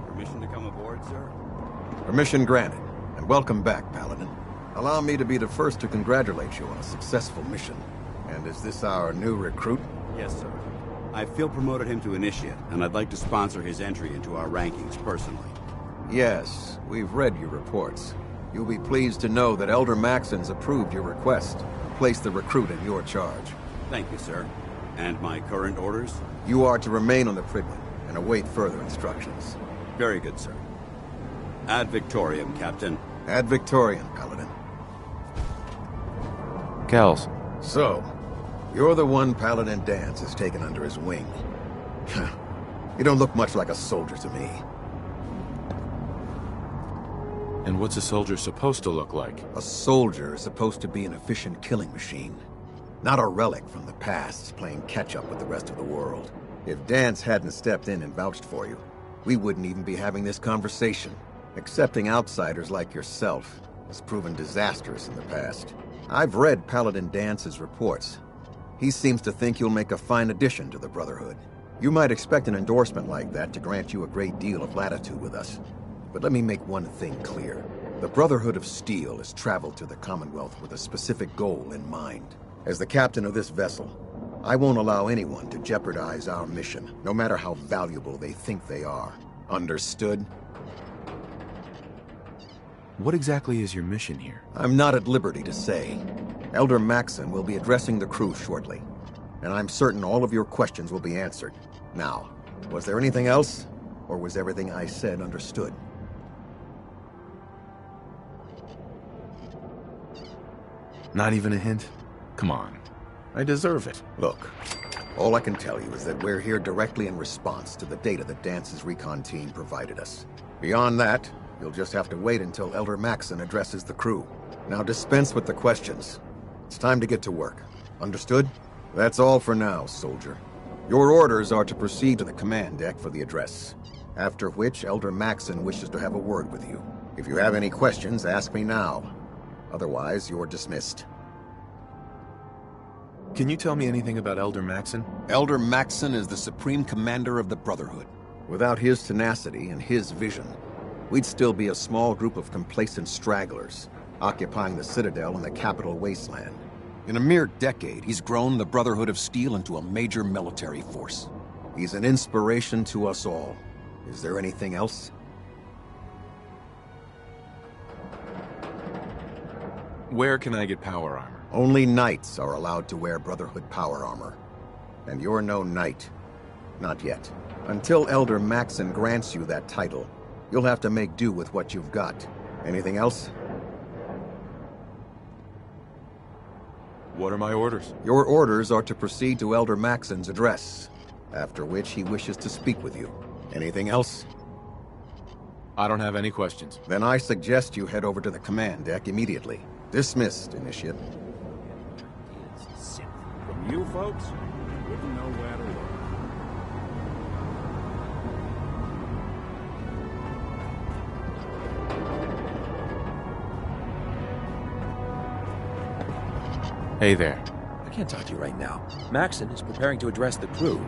Permission to come aboard, sir? Permission granted, and welcome back, Paladin. Allow me to be the first to congratulate you on a successful mission. And is this our new recruit? Yes, sir. I feel promoted him to initiate, and I'd like to sponsor his entry into our rankings personally. Yes, we've read your reports. You'll be pleased to know that Elder Maxon's approved your request to place the recruit in your charge. Thank you, sir. And my current orders? You are to remain on the Prydwen and await further instructions. Very good, sir. Ad Victoriam, Captain. Ad Victoriam, Paladin. Kells. So, you're the one Paladin Danse has taken under his wing. You don't look much like a soldier to me. And what's a soldier supposed to look like? A soldier is supposed to be an efficient killing machine. Not a relic from the past playing catch-up with the rest of the world. If Danse hadn't stepped in and vouched for you, we wouldn't even be having this conversation. Accepting outsiders like yourself has proven disastrous in the past. I've read Paladin Dance's reports. He seems to think you'll make a fine addition to the Brotherhood. You might expect an endorsement like that to grant you a great deal of latitude with us. But let me make one thing clear. The Brotherhood of Steel has traveled to the Commonwealth with a specific goal in mind. As the captain of this vessel, I won't allow anyone to jeopardize our mission, no matter how valuable they think they are. Understood? What exactly is your mission here? I'm not at liberty to say. Elder Maxon will be addressing the crew shortly, and I'm certain all of your questions will be answered. Now, was there anything else, or was everything I said understood? Not even a hint? Come on. I deserve it. Look, all I can tell you is that we're here directly in response to the data that Dance's recon team provided us. Beyond that, you'll just have to wait until Elder Maxon addresses the crew. Now dispense with the questions. It's time to get to work. Understood? That's all for now, soldier. Your orders are to proceed to the command deck for the address, after which Elder Maxon wishes to have a word with you. If you have any questions, ask me now. Otherwise, you're dismissed. Can you tell me anything about Elder Maxon? Elder Maxon is the Supreme Commander of the Brotherhood. Without his tenacity and his vision, we'd still be a small group of complacent stragglers, occupying the Citadel in the capital wasteland. In a mere decade, he's grown the Brotherhood of Steel into a major military force. He's an inspiration to us all. Is there anything else? Where can I get power armor? Only knights are allowed to wear Brotherhood power armor. And you're no knight. Not yet. Until Elder Maxon grants you that title, you'll have to make do with what you've got. Anything else? What are my orders? Your orders are to proceed to Elder Maxon's address, after which he wishes to speak with you. Anything else? I don't have any questions. Then I suggest you head over to the command deck immediately. Dismissed, Initiate. From you folks, you wouldn't know where to look. Hey there. I can't talk to you right now. Maxon is preparing to address the crew.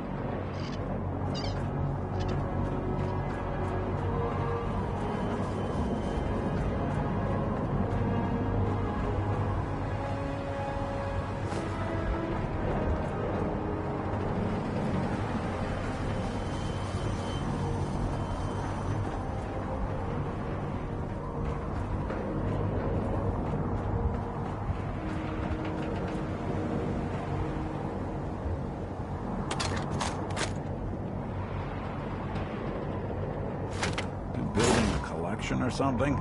Or something?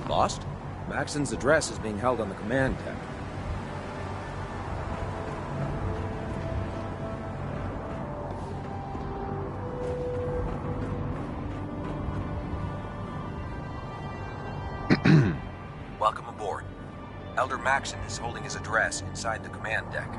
Lost? Maxon's address is being held on the command deck. Welcome aboard. Elder Maxon is holding his address inside the command deck.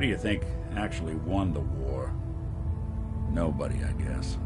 Who do you think actually won the war? Nobody, I guess.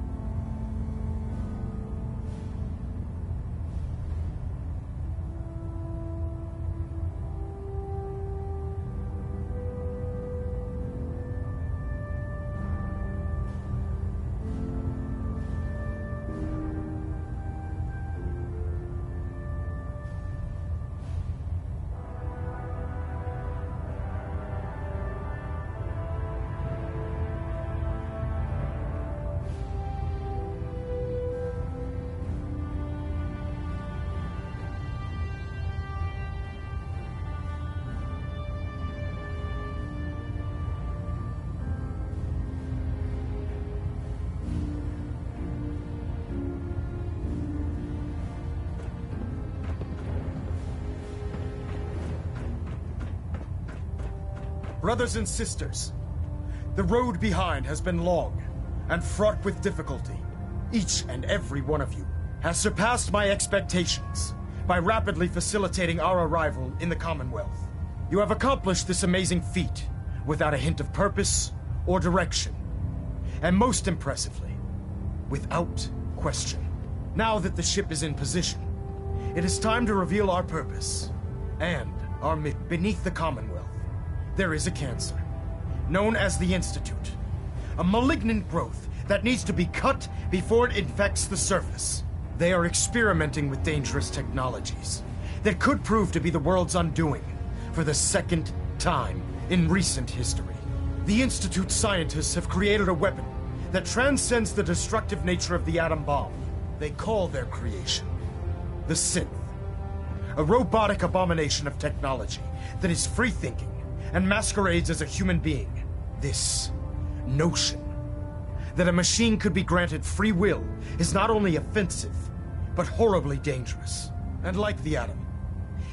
Brothers and sisters, the road behind has been long and fraught with difficulty. Each and every one of you has surpassed my expectations by rapidly facilitating our arrival in the Commonwealth. You have accomplished this amazing feat without a hint of purpose or direction. And most impressively, without question. Now that the ship is in position, it is time to reveal our purpose and our mission. Beneath the Commonwealth, there is a cancer, known as the Institute. A malignant growth that needs to be cut before it infects the surface. They are experimenting with dangerous technologies that could prove to be the world's undoing for the second time in recent history. The Institute's scientists have created a weapon that transcends the destructive nature of the atom bomb. They call their creation the Synth. A robotic abomination of technology that is free-thinking and masquerades as a human being. This notion that a machine could be granted free will is not only offensive, but horribly dangerous. And like the atom,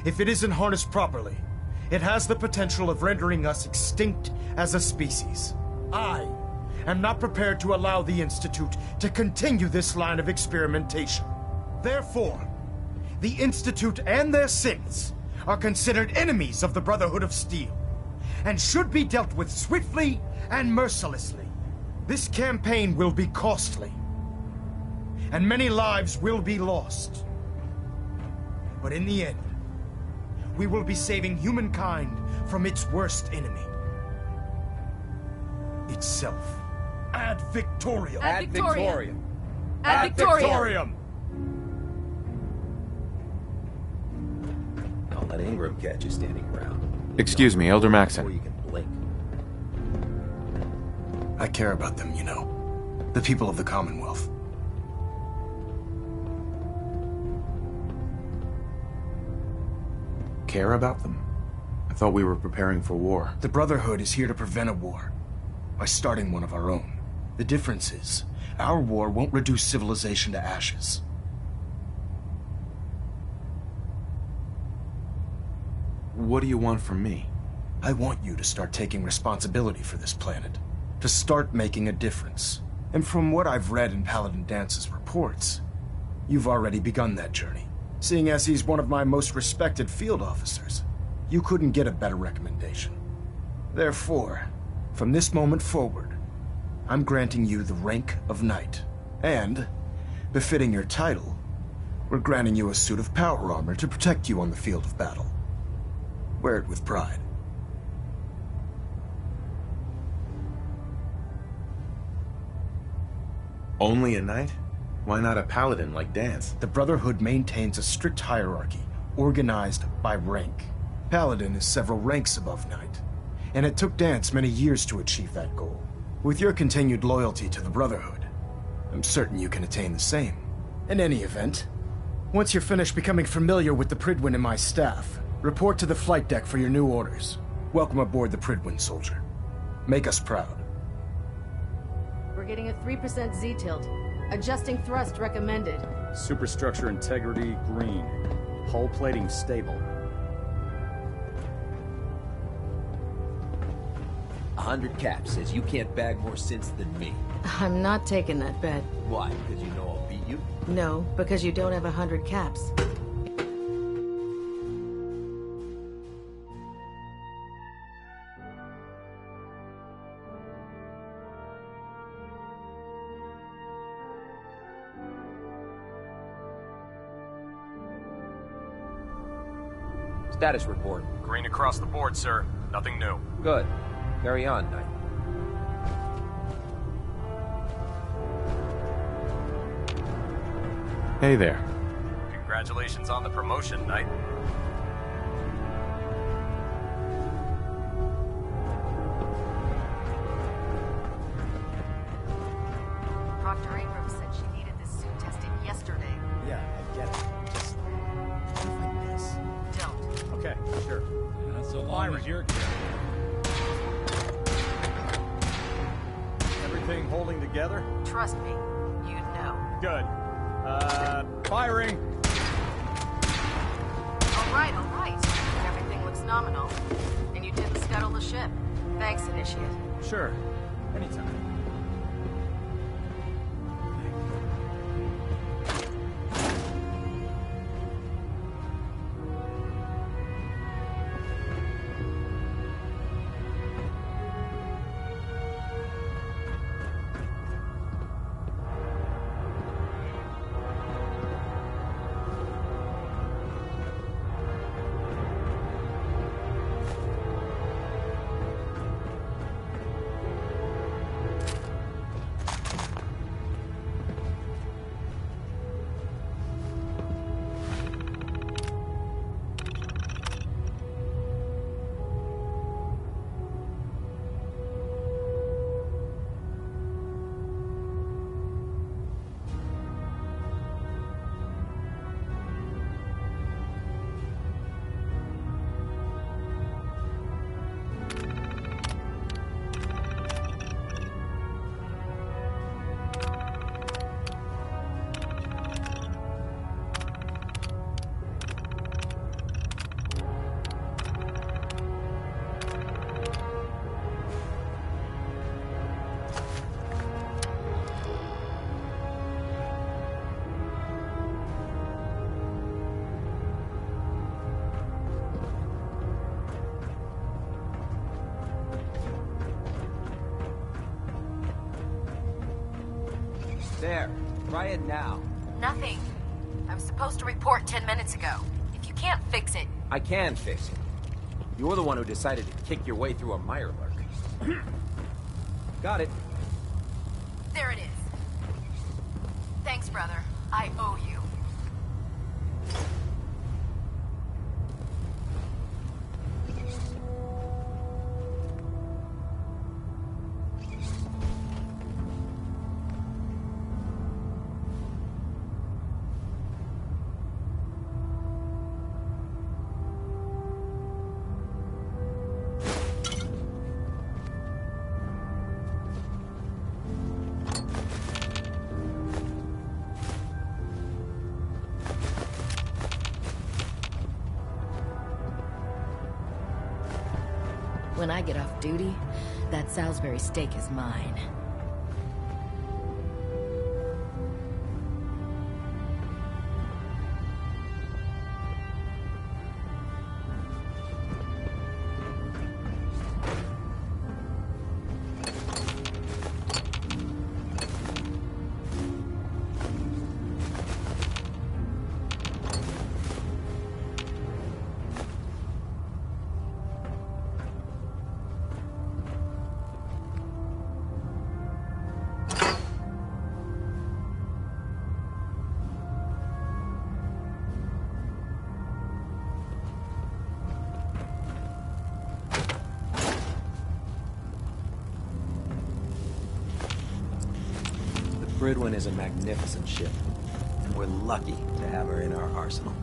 if it isn't harnessed properly, it has the potential of rendering us extinct as a species. I am not prepared to allow the Institute to continue this line of experimentation. Therefore, the Institute and their synths are considered enemies of the Brotherhood of Steel, and should be dealt with swiftly and mercilessly. This campaign will be costly, and many lives will be lost. But in the end, we will be saving humankind from its worst enemy. Itself. Ad Victoriam! Ad Victoriam! Ad Victoriam! Don't let Ingram catch you standing around. Excuse me, Elder Maxon. Before you can blink. I care about them, you know. The people of the Commonwealth. Care about them? I thought we were preparing for war. The Brotherhood is here to prevent a war by starting one of our own. The difference is, our war won't reduce civilization to ashes. What do you want from me? I want you to start taking responsibility for this planet. To start making a difference. And from what I've read in Paladin Dance's reports, you've already begun that journey. Seeing as he's one of my most respected field officers, you couldn't get a better recommendation. Therefore, from this moment forward, I'm granting you the rank of Knight. And, befitting your title, we're granting you a suit of power armor to protect you on the field of battle. Wear it with pride. Only a knight? Why not a paladin like Dance? The Brotherhood maintains a strict hierarchy, organized by rank. Paladin is several ranks above Knight, and it took Dance many years to achieve that goal. With your continued loyalty to the Brotherhood, I'm certain you can attain the same. In any event, once you're finished becoming familiar with the Pridwin and my staff, report to the flight deck for your new orders. Welcome aboard the Pridwin, soldier. Make us proud. We're getting a 3% Z-tilt. Adjusting thrust recommended. Superstructure integrity green. Hull plating stable. 100 caps says you can't bag more synths than me. I'm not taking that bet. Why? Because you know I'll beat you? No, because you don't have 100 caps. Status report. Green across the board, sir. Nothing new. Good. Carry on, Knight. Hey there. Congratulations on the promotion, Knight. Dr. Abrams said she needed this suit tested yesterday. Yeah, I get it. Just like this. Don't. Okay, sure. That's so long as you're Everything holding together? Trust me, you'd know. Good. Firing! All right. Everything looks nominal. And you didn't scuttle the ship. Thanks, Initiate. Sure. Anytime. There. Try it now. Nothing. I was supposed to report 10 minutes ago. If you can't fix it... I can fix it. You're the one who decided to kick your way through a mirelurk. Got it. There it is. Thanks, brother. I owe you. When I get off duty, that Salisbury steak is mine. Bridwin is a magnificent ship. We're lucky to have her in our arsenal.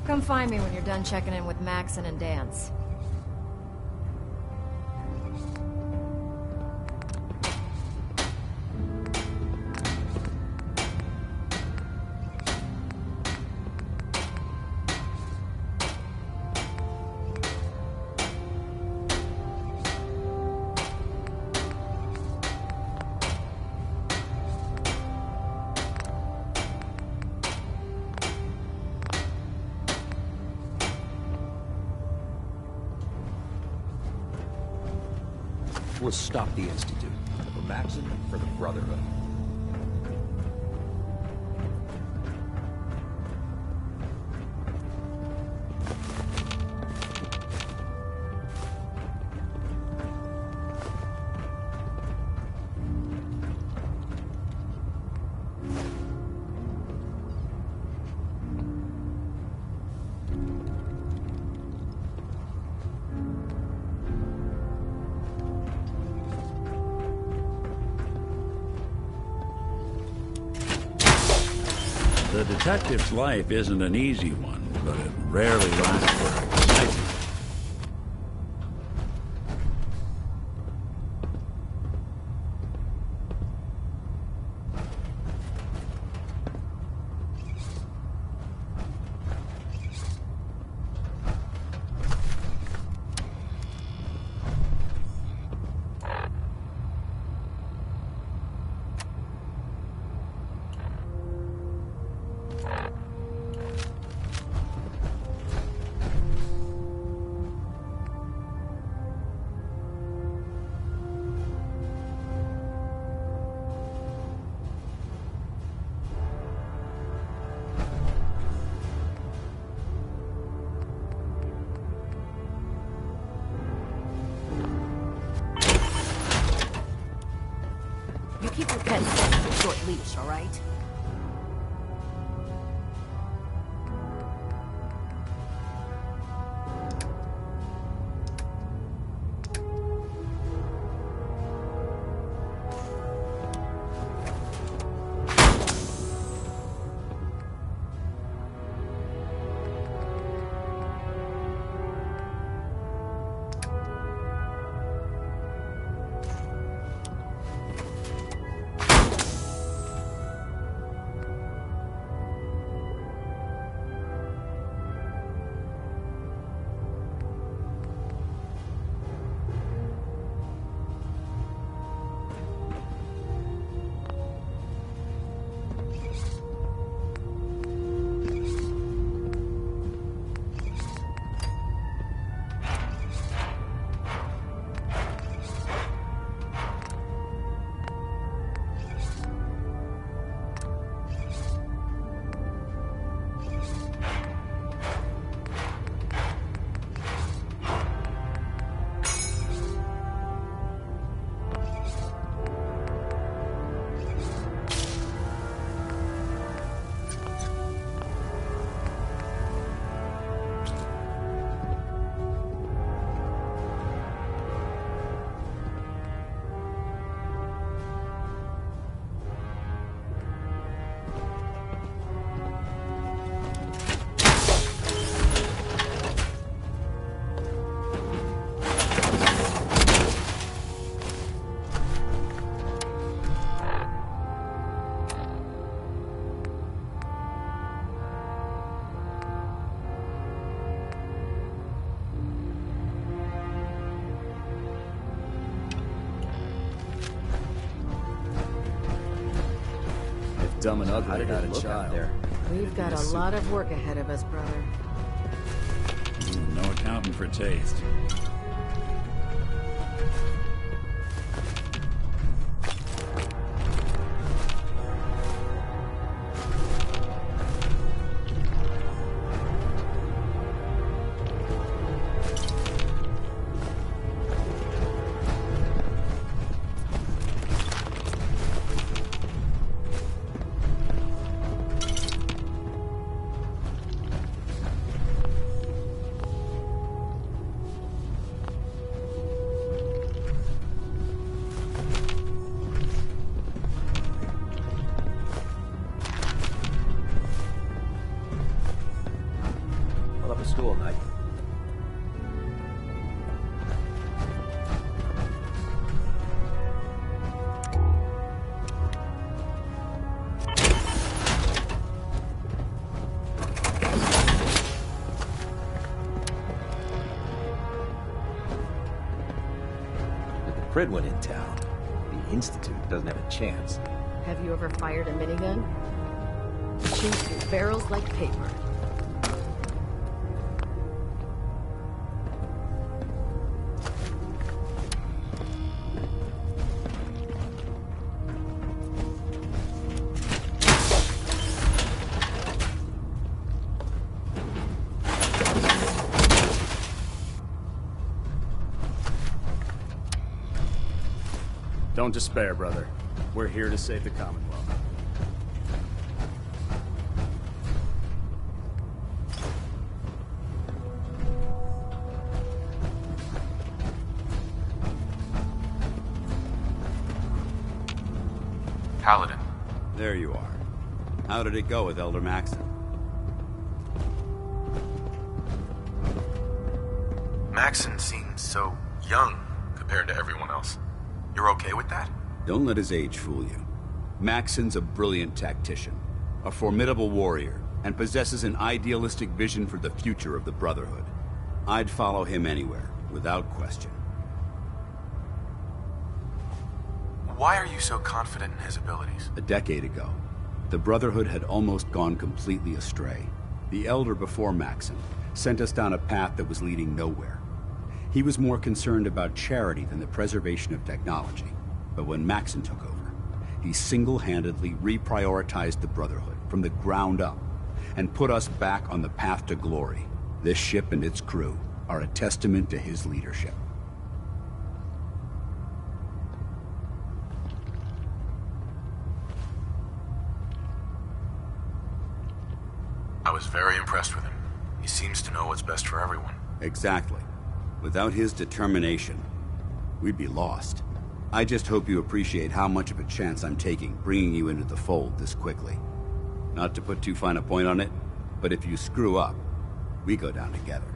Come find me when you're done checking in with Maxon and Dance. We'll stop the Institute. For Maxim, for the Brotherhood. The detective's life isn't an easy one, but it rarely lasts for excitement. Keep your pets on a short leash, all right? Dumb and ugly without a child. We've got a lot of work ahead of us, brother. No accounting for taste. Fred went in town. The Institute doesn't have a chance. Have you ever fired a minigun? Shoot through barrels like paper. Don't despair, brother. We're here to save the Commonwealth. Paladin. There you are. How did it go with Elder Maxon? Maxon seems so young compared to everyone else. You're okay with that? Don't let his age fool you. Maxon's a brilliant tactician, a formidable warrior, and possesses an idealistic vision for the future of the Brotherhood. I'd follow him anywhere, without question. Why are you so confident in his abilities? A decade ago, the Brotherhood had almost gone completely astray. The Elder before Maxon sent us down a path that was leading nowhere. He was more concerned about charity than the preservation of technology. But when Maxon took over, he single-handedly reprioritized the Brotherhood from the ground up and put us back on the path to glory. This ship and its crew are a testament to his leadership. I was very impressed with him. He seems to know what's best for everyone. Exactly. Without his determination, we'd be lost. I just hope you appreciate how much of a chance I'm taking bringing you into the fold this quickly. Not to put too fine a point on it, but if you screw up, we go down together.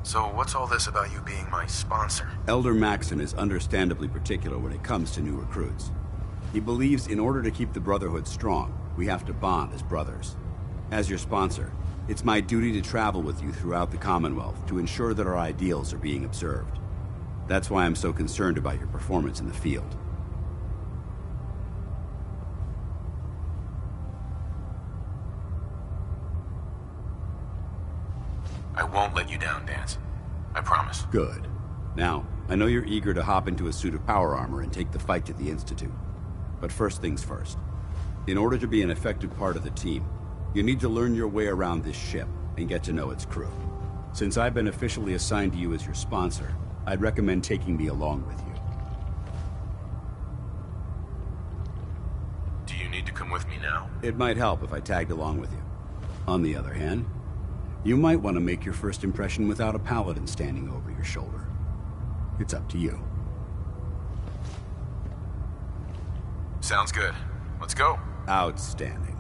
So what's all this about you being my sponsor? Elder Maxon is understandably particular when it comes to new recruits. He believes in order to keep the Brotherhood strong, we have to bond as brothers. As your sponsor, it's my duty to travel with you throughout the Commonwealth to ensure that our ideals are being observed. That's why I'm so concerned about your performance in the field. I won't let you down, Dance. I promise. Good. Now, I know you're eager to hop into a suit of power armor and take the fight to the Institute. But first things first. In order to be an effective part of the team, you need to learn your way around this ship and get to know its crew. Since I've been officially assigned to you as your sponsor, I'd recommend taking me along with you. Do you need to come with me now? It might help if I tagged along with you. On the other hand, you might want to make your first impression without a paladin standing over your shoulder. It's up to you. Sounds good. Let's go. Outstanding.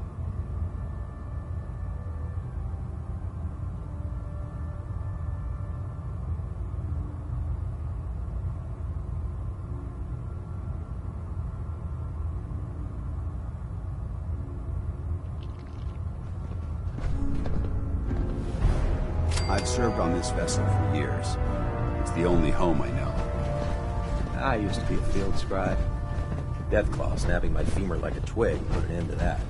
I've served on this vessel for years. It's the only home I know. I used to be a field scribe. Deathclaw snapping my femur like a twig put an end to that.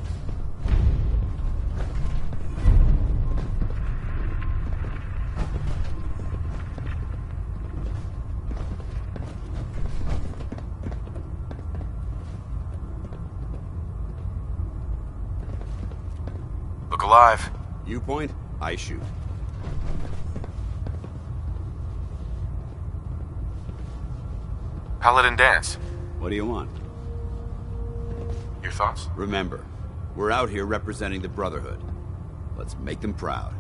Look alive. You point, I shoot. Paladin Dance. What do you want? Your thoughts? Remember, we're out here representing the Brotherhood. Let's make them proud.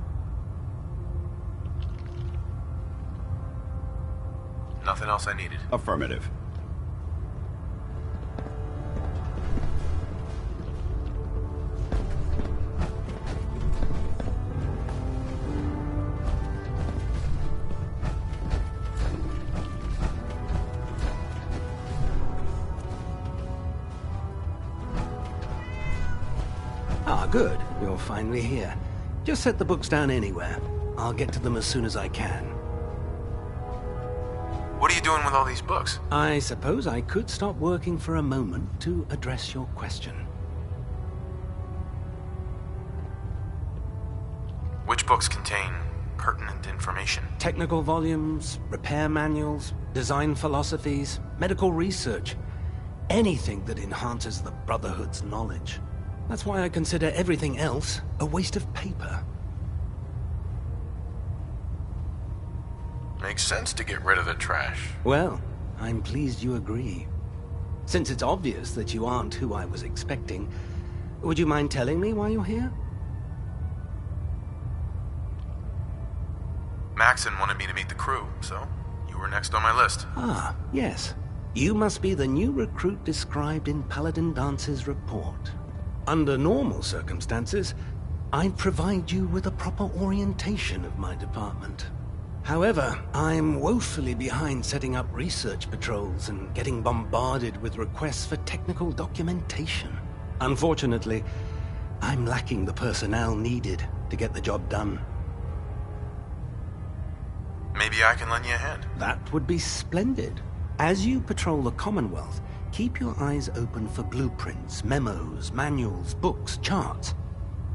Nothing else I needed. Affirmative. Ah, good. You're finally here. Just set the books down anywhere. I'll get to them as soon as I can. What are you doing with all these books? I suppose I could stop working for a moment to address your question. Which books contain pertinent information? Technical volumes, repair manuals, design philosophies, medical research. Anything that enhances the Brotherhood's knowledge. That's why I consider everything else a waste of paper. Makes sense to get rid of the trash. Well, I'm pleased you agree. Since it's obvious that you aren't who I was expecting, would you mind telling me why you're here? Maxon wanted me to meet the crew, so you were next on my list. Ah, yes. You must be the new recruit described in Paladin Dance's report. Under normal circumstances, I'd provide you with a proper orientation of my department. However, I'm woefully behind setting up research patrols and getting bombarded with requests for technical documentation. Unfortunately, I'm lacking the personnel needed to get the job done. Maybe I can lend you a hand. That would be splendid. As you patrol the Commonwealth, keep your eyes open for blueprints, memos, manuals, books, charts.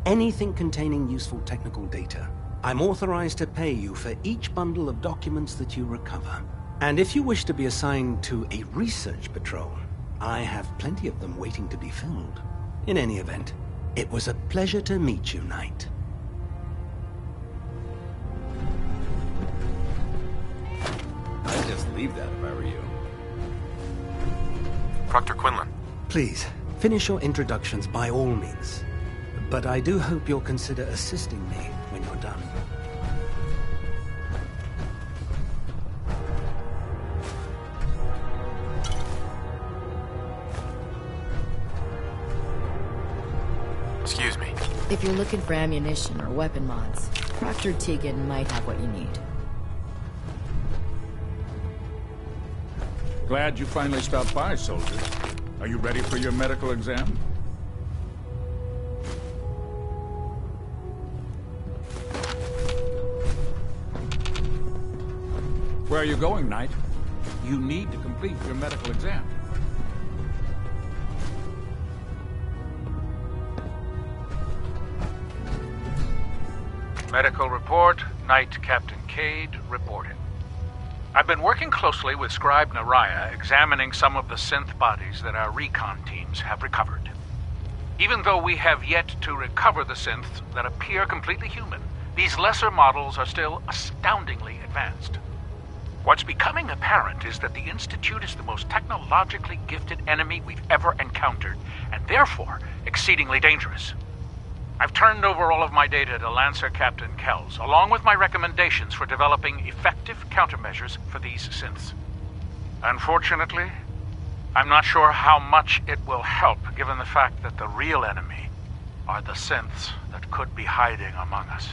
Anything containing useful technical data. I'm authorized to pay you for each bundle of documents that you recover. And if you wish to be assigned to a research patrol, I have plenty of them waiting to be filled. In any event, it was a pleasure to meet you, Knight. I'd just leave that if I were you. Proctor Quinlan. Please, finish your introductions by all means. But I do hope you'll consider assisting me when you're done. Excuse me. If you're looking for ammunition or weapon mods, Proctor Tegan might have what you need. Glad you finally stopped by, soldier. Are you ready for your medical exam? Where are you going, Knight? You need to complete your medical exam. Medical report, Knight Captain Cade reporting. I've been working closely with Scribe Naraya, examining some of the synth bodies that our recon teams have recovered. Even though we have yet to recover the synths that appear completely human, these lesser models are still astoundingly advanced. What's becoming apparent is that the Institute is the most technologically gifted enemy we've ever encountered, and therefore exceedingly dangerous. I've turned over all of my data to Lancer Captain Kells, along with my recommendations for developing effective countermeasures for these synths. Unfortunately, I'm not sure how much it will help, given the fact that the real enemy are the synths that could be hiding among us.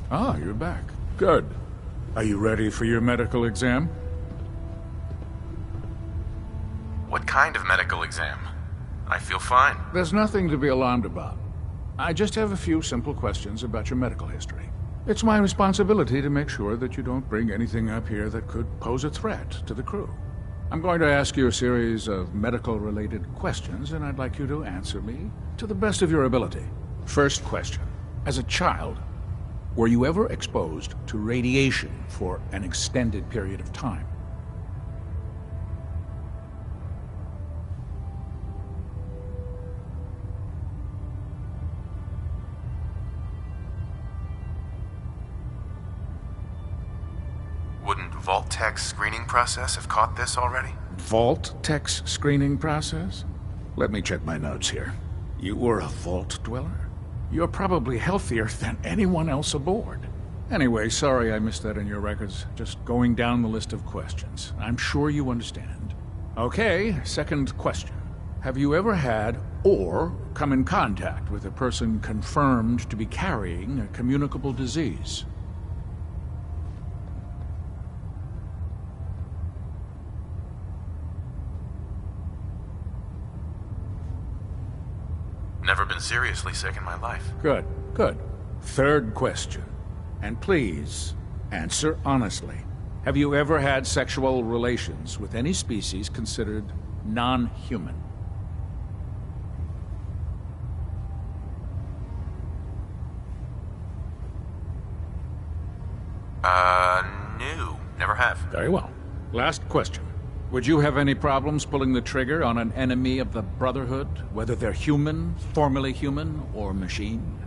Ah, you're back. Good. Are you ready for your medical exam? What kind of medical exam? I feel fine. There's nothing to be alarmed about. I just have a few simple questions about your medical history. It's my responsibility to make sure that you don't bring anything up here that could pose a threat to the crew. I'm going to ask you a series of medical-related questions, and I'd like you to answer me to the best of your ability. First question. As a child, were you ever exposed to radiation for an extended period of time? Wouldn't Vault-Tech's screening process have caught this already? Vault-Tech's screening process? Let me check my notes here. You were a Vault Dweller? You're probably healthier than anyone else aboard. Anyway, sorry I missed that in your records. Just going down the list of questions. I'm sure you understand. Okay, second question. Have you ever had or come in contact with a person confirmed to be carrying a communicable disease? Never been seriously sick in my life. Good, good. Third question. And please, answer honestly. Have you ever had sexual relations with any species considered non-human? No. Never have. Very well. Last question. Would you have any problems pulling the trigger on an enemy of the Brotherhood, whether they're human, formerly human, or machine?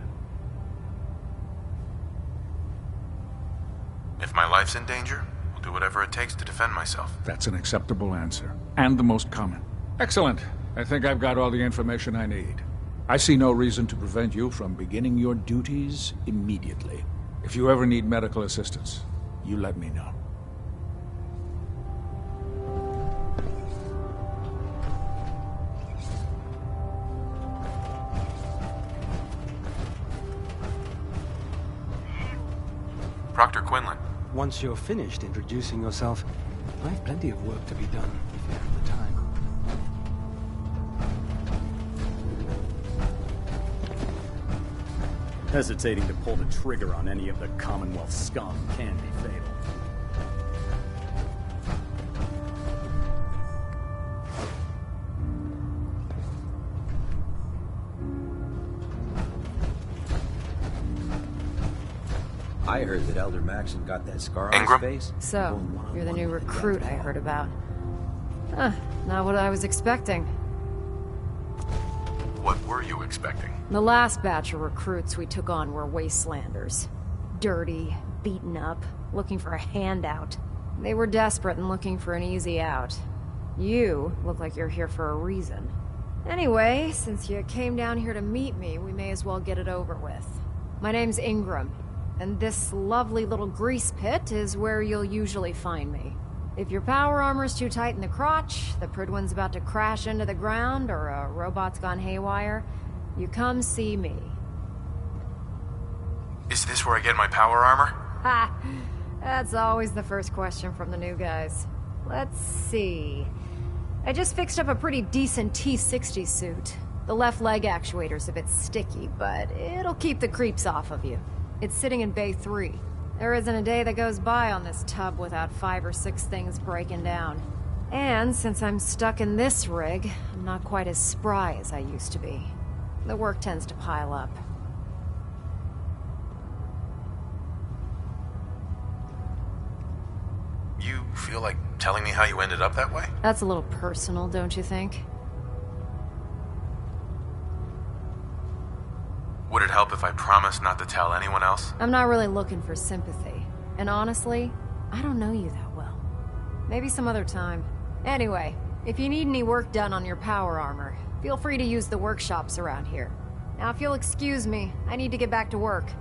If my life's in danger, I'll do whatever it takes to defend myself. That's an acceptable answer, and the most common. Excellent. I think I've got all the information I need. I see no reason to prevent you from beginning your duties immediately. If you ever need medical assistance, you let me know. Dr. Quinlan. Once you're finished introducing yourself, I have plenty of work to be done if you have the time. Hesitating to pull the trigger on any of the Commonwealth scum can be fatal. I heard that Elder Maxon got that scar on his face. So, you're the new recruit I heard about. Huh, not what I was expecting. What were you expecting? The last batch of recruits we took on were wastelanders. Dirty, beaten up, looking for a handout. They were desperate and looking for an easy out. You look like you're here for a reason. Anyway, since you came down here to meet me, we may as well get it over with. My name's Ingram. And this lovely little grease pit is where you'll usually find me. If your power armor's too tight in the crotch, the Pridwin's about to crash into the ground, or a robot's gone haywire, you come see me. Is this where I get my power armor? Ha! That's always the first question from the new guys. Let's see. I just fixed up a pretty decent T-60 suit. The left leg actuator's a bit sticky, but it'll keep the creeps off of you. It's sitting in Bay 3. There isn't a day that goes by on this tub without 5 or 6 things breaking down. And since I'm stuck in this rig, I'm not quite as spry as I used to be. The work tends to pile up. You feel like telling me how you ended up that way? That's a little personal, don't you think? Would it help if I promised not to tell anyone else? I'm not really looking for sympathy. And honestly, I don't know you that well. Maybe some other time. Anyway, if you need any work done on your power armor, feel free to use the workshops around here. Now, if you'll excuse me, I need to get back to work.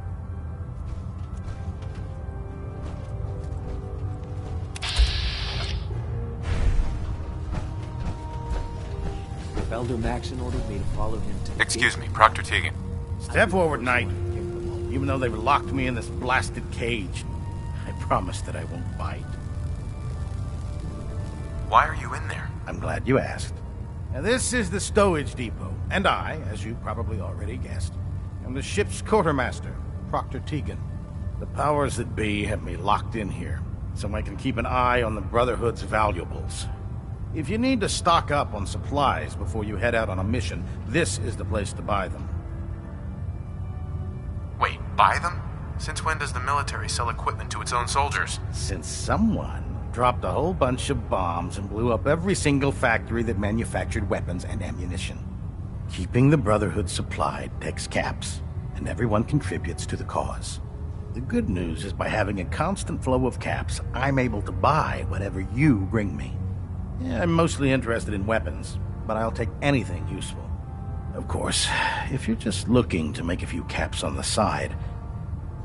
If Elder Maxon ordered me to follow him to the Excuse me, Proctor Tegan. Step forward, Knight. Even though they've locked me in this blasted cage, I promise that I won't bite. Why are you in there? I'm glad you asked. Now, this is the stowage depot, and I, as you probably already guessed, am the ship's quartermaster, Proctor Tegan. The powers that be have me locked in here, so I can keep an eye on the Brotherhood's valuables. If you need to stock up on supplies before you head out on a mission, this is the place to buy them. Wait, buy them? Since when does the military sell equipment to its own soldiers? Since someone dropped a whole bunch of bombs and blew up every single factory that manufactured weapons and ammunition. Keeping the Brotherhood supplied takes caps, and everyone contributes to the cause. The good news is by having a constant flow of caps, I'm able to buy whatever you bring me. Yeah, I'm mostly interested in weapons, but I'll take anything useful. Of course, if you're just looking to make a few caps on the side,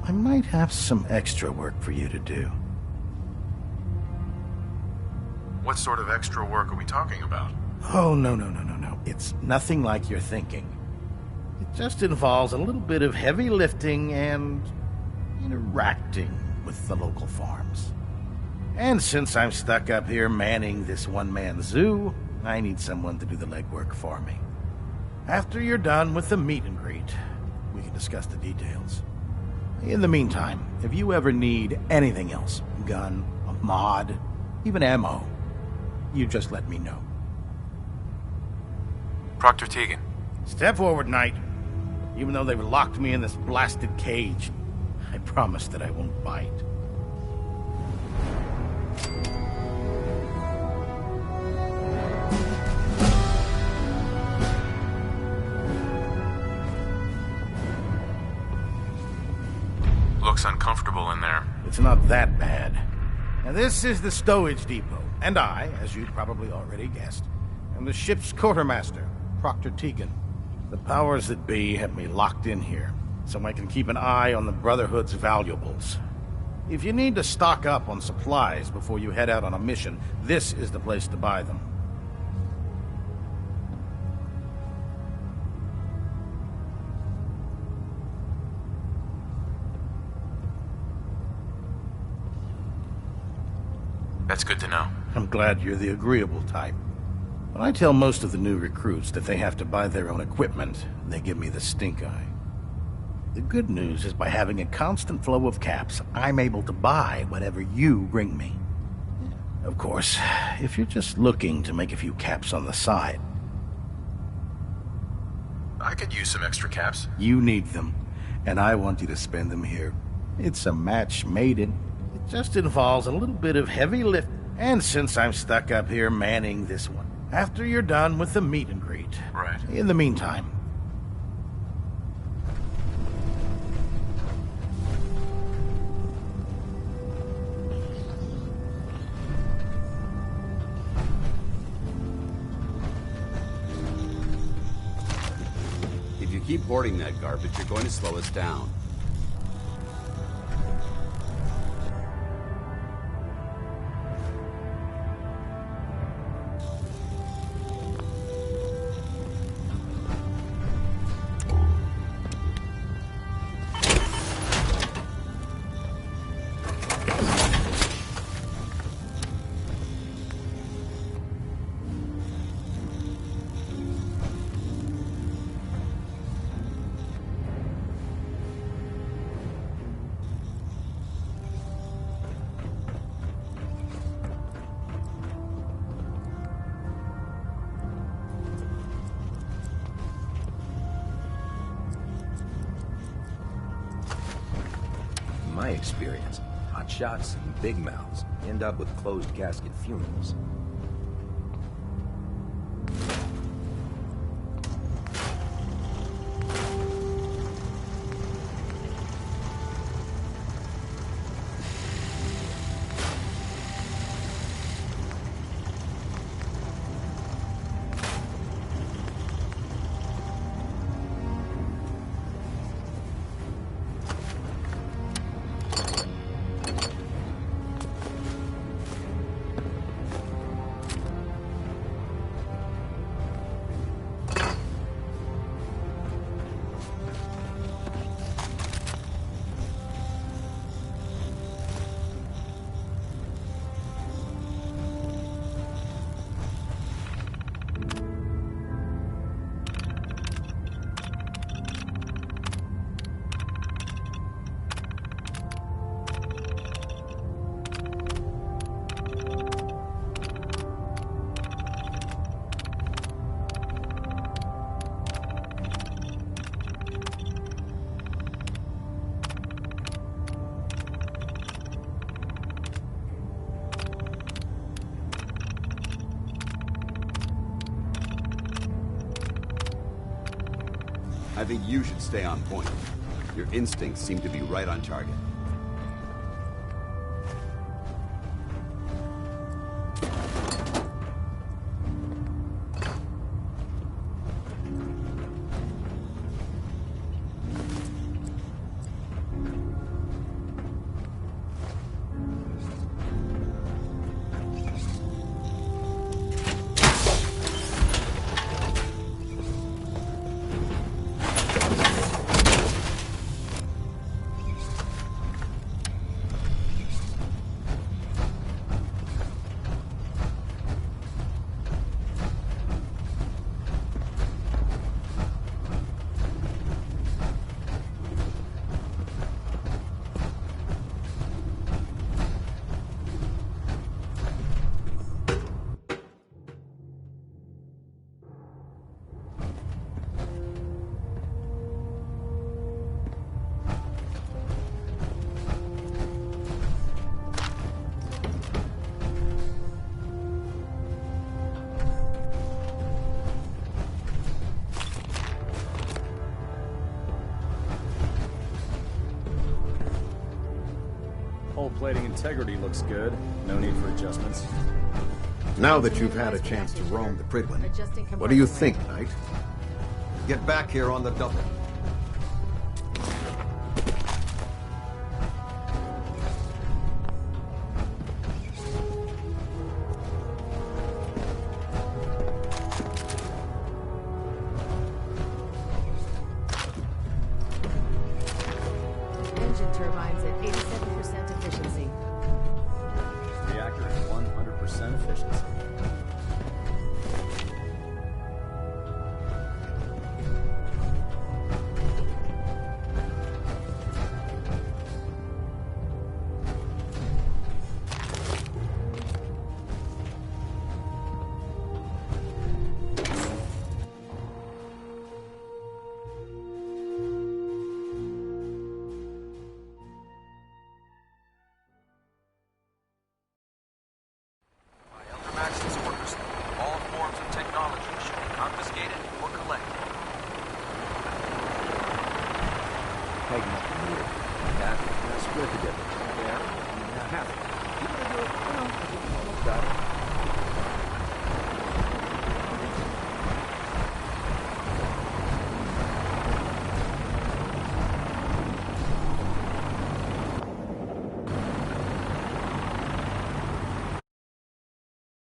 I might have some extra work for you to do. What sort of extra work are we talking about? Oh, no. It's nothing like you're thinking. It just involves a little bit of heavy lifting and interacting with the local farms. And since I'm stuck up here manning this one-man zoo, I need someone to do the legwork for me. After you're done with the meet and greet, we can discuss the details. In the meantime, if you ever need anything else, gun, a mod, even ammo, you just let me know. Proctor Tegan. Step forward, Knight. Even though they've locked me in this blasted cage, I promise that I won't bite. uncomfortable in there. It's not that bad. Now, this is the stowage depot, and I, as you'd probably already guessed, am the ship's quartermaster, Proctor Tegan. The powers that be have me locked in here, so I can keep an eye on the Brotherhood's valuables. If you need to stock up on supplies before you head out on a mission, this is the place to buy them. That's good to know. I'm glad you're the agreeable type. When I tell most of the new recruits that they have to buy their own equipment, they give me the stink eye. The good news is by having a constant flow of caps, I'm able to buy whatever you bring me. Of course, if you're just looking to make a few caps on the side. I could use some extra caps. You need them, and I want you to spend them here. It's a match made in. It just involves a little bit of heavy lift. And since I'm stuck up here manning this one, after you're done with the meet and greet. Right. In the meantime. If you keep hoarding that garbage, you're going to slow us down. My experience, hot shots and big mouths end up with closed casket funerals. I think you should stay on point. Your instincts seem to be right on target. plating integrity looks good. No need for adjustments. Now that you've had a chance to roam the Pridwin, what do you think, Knight? Get back here on the double. Engine turbines at 87% efficiency. Reactor at 100% efficiency.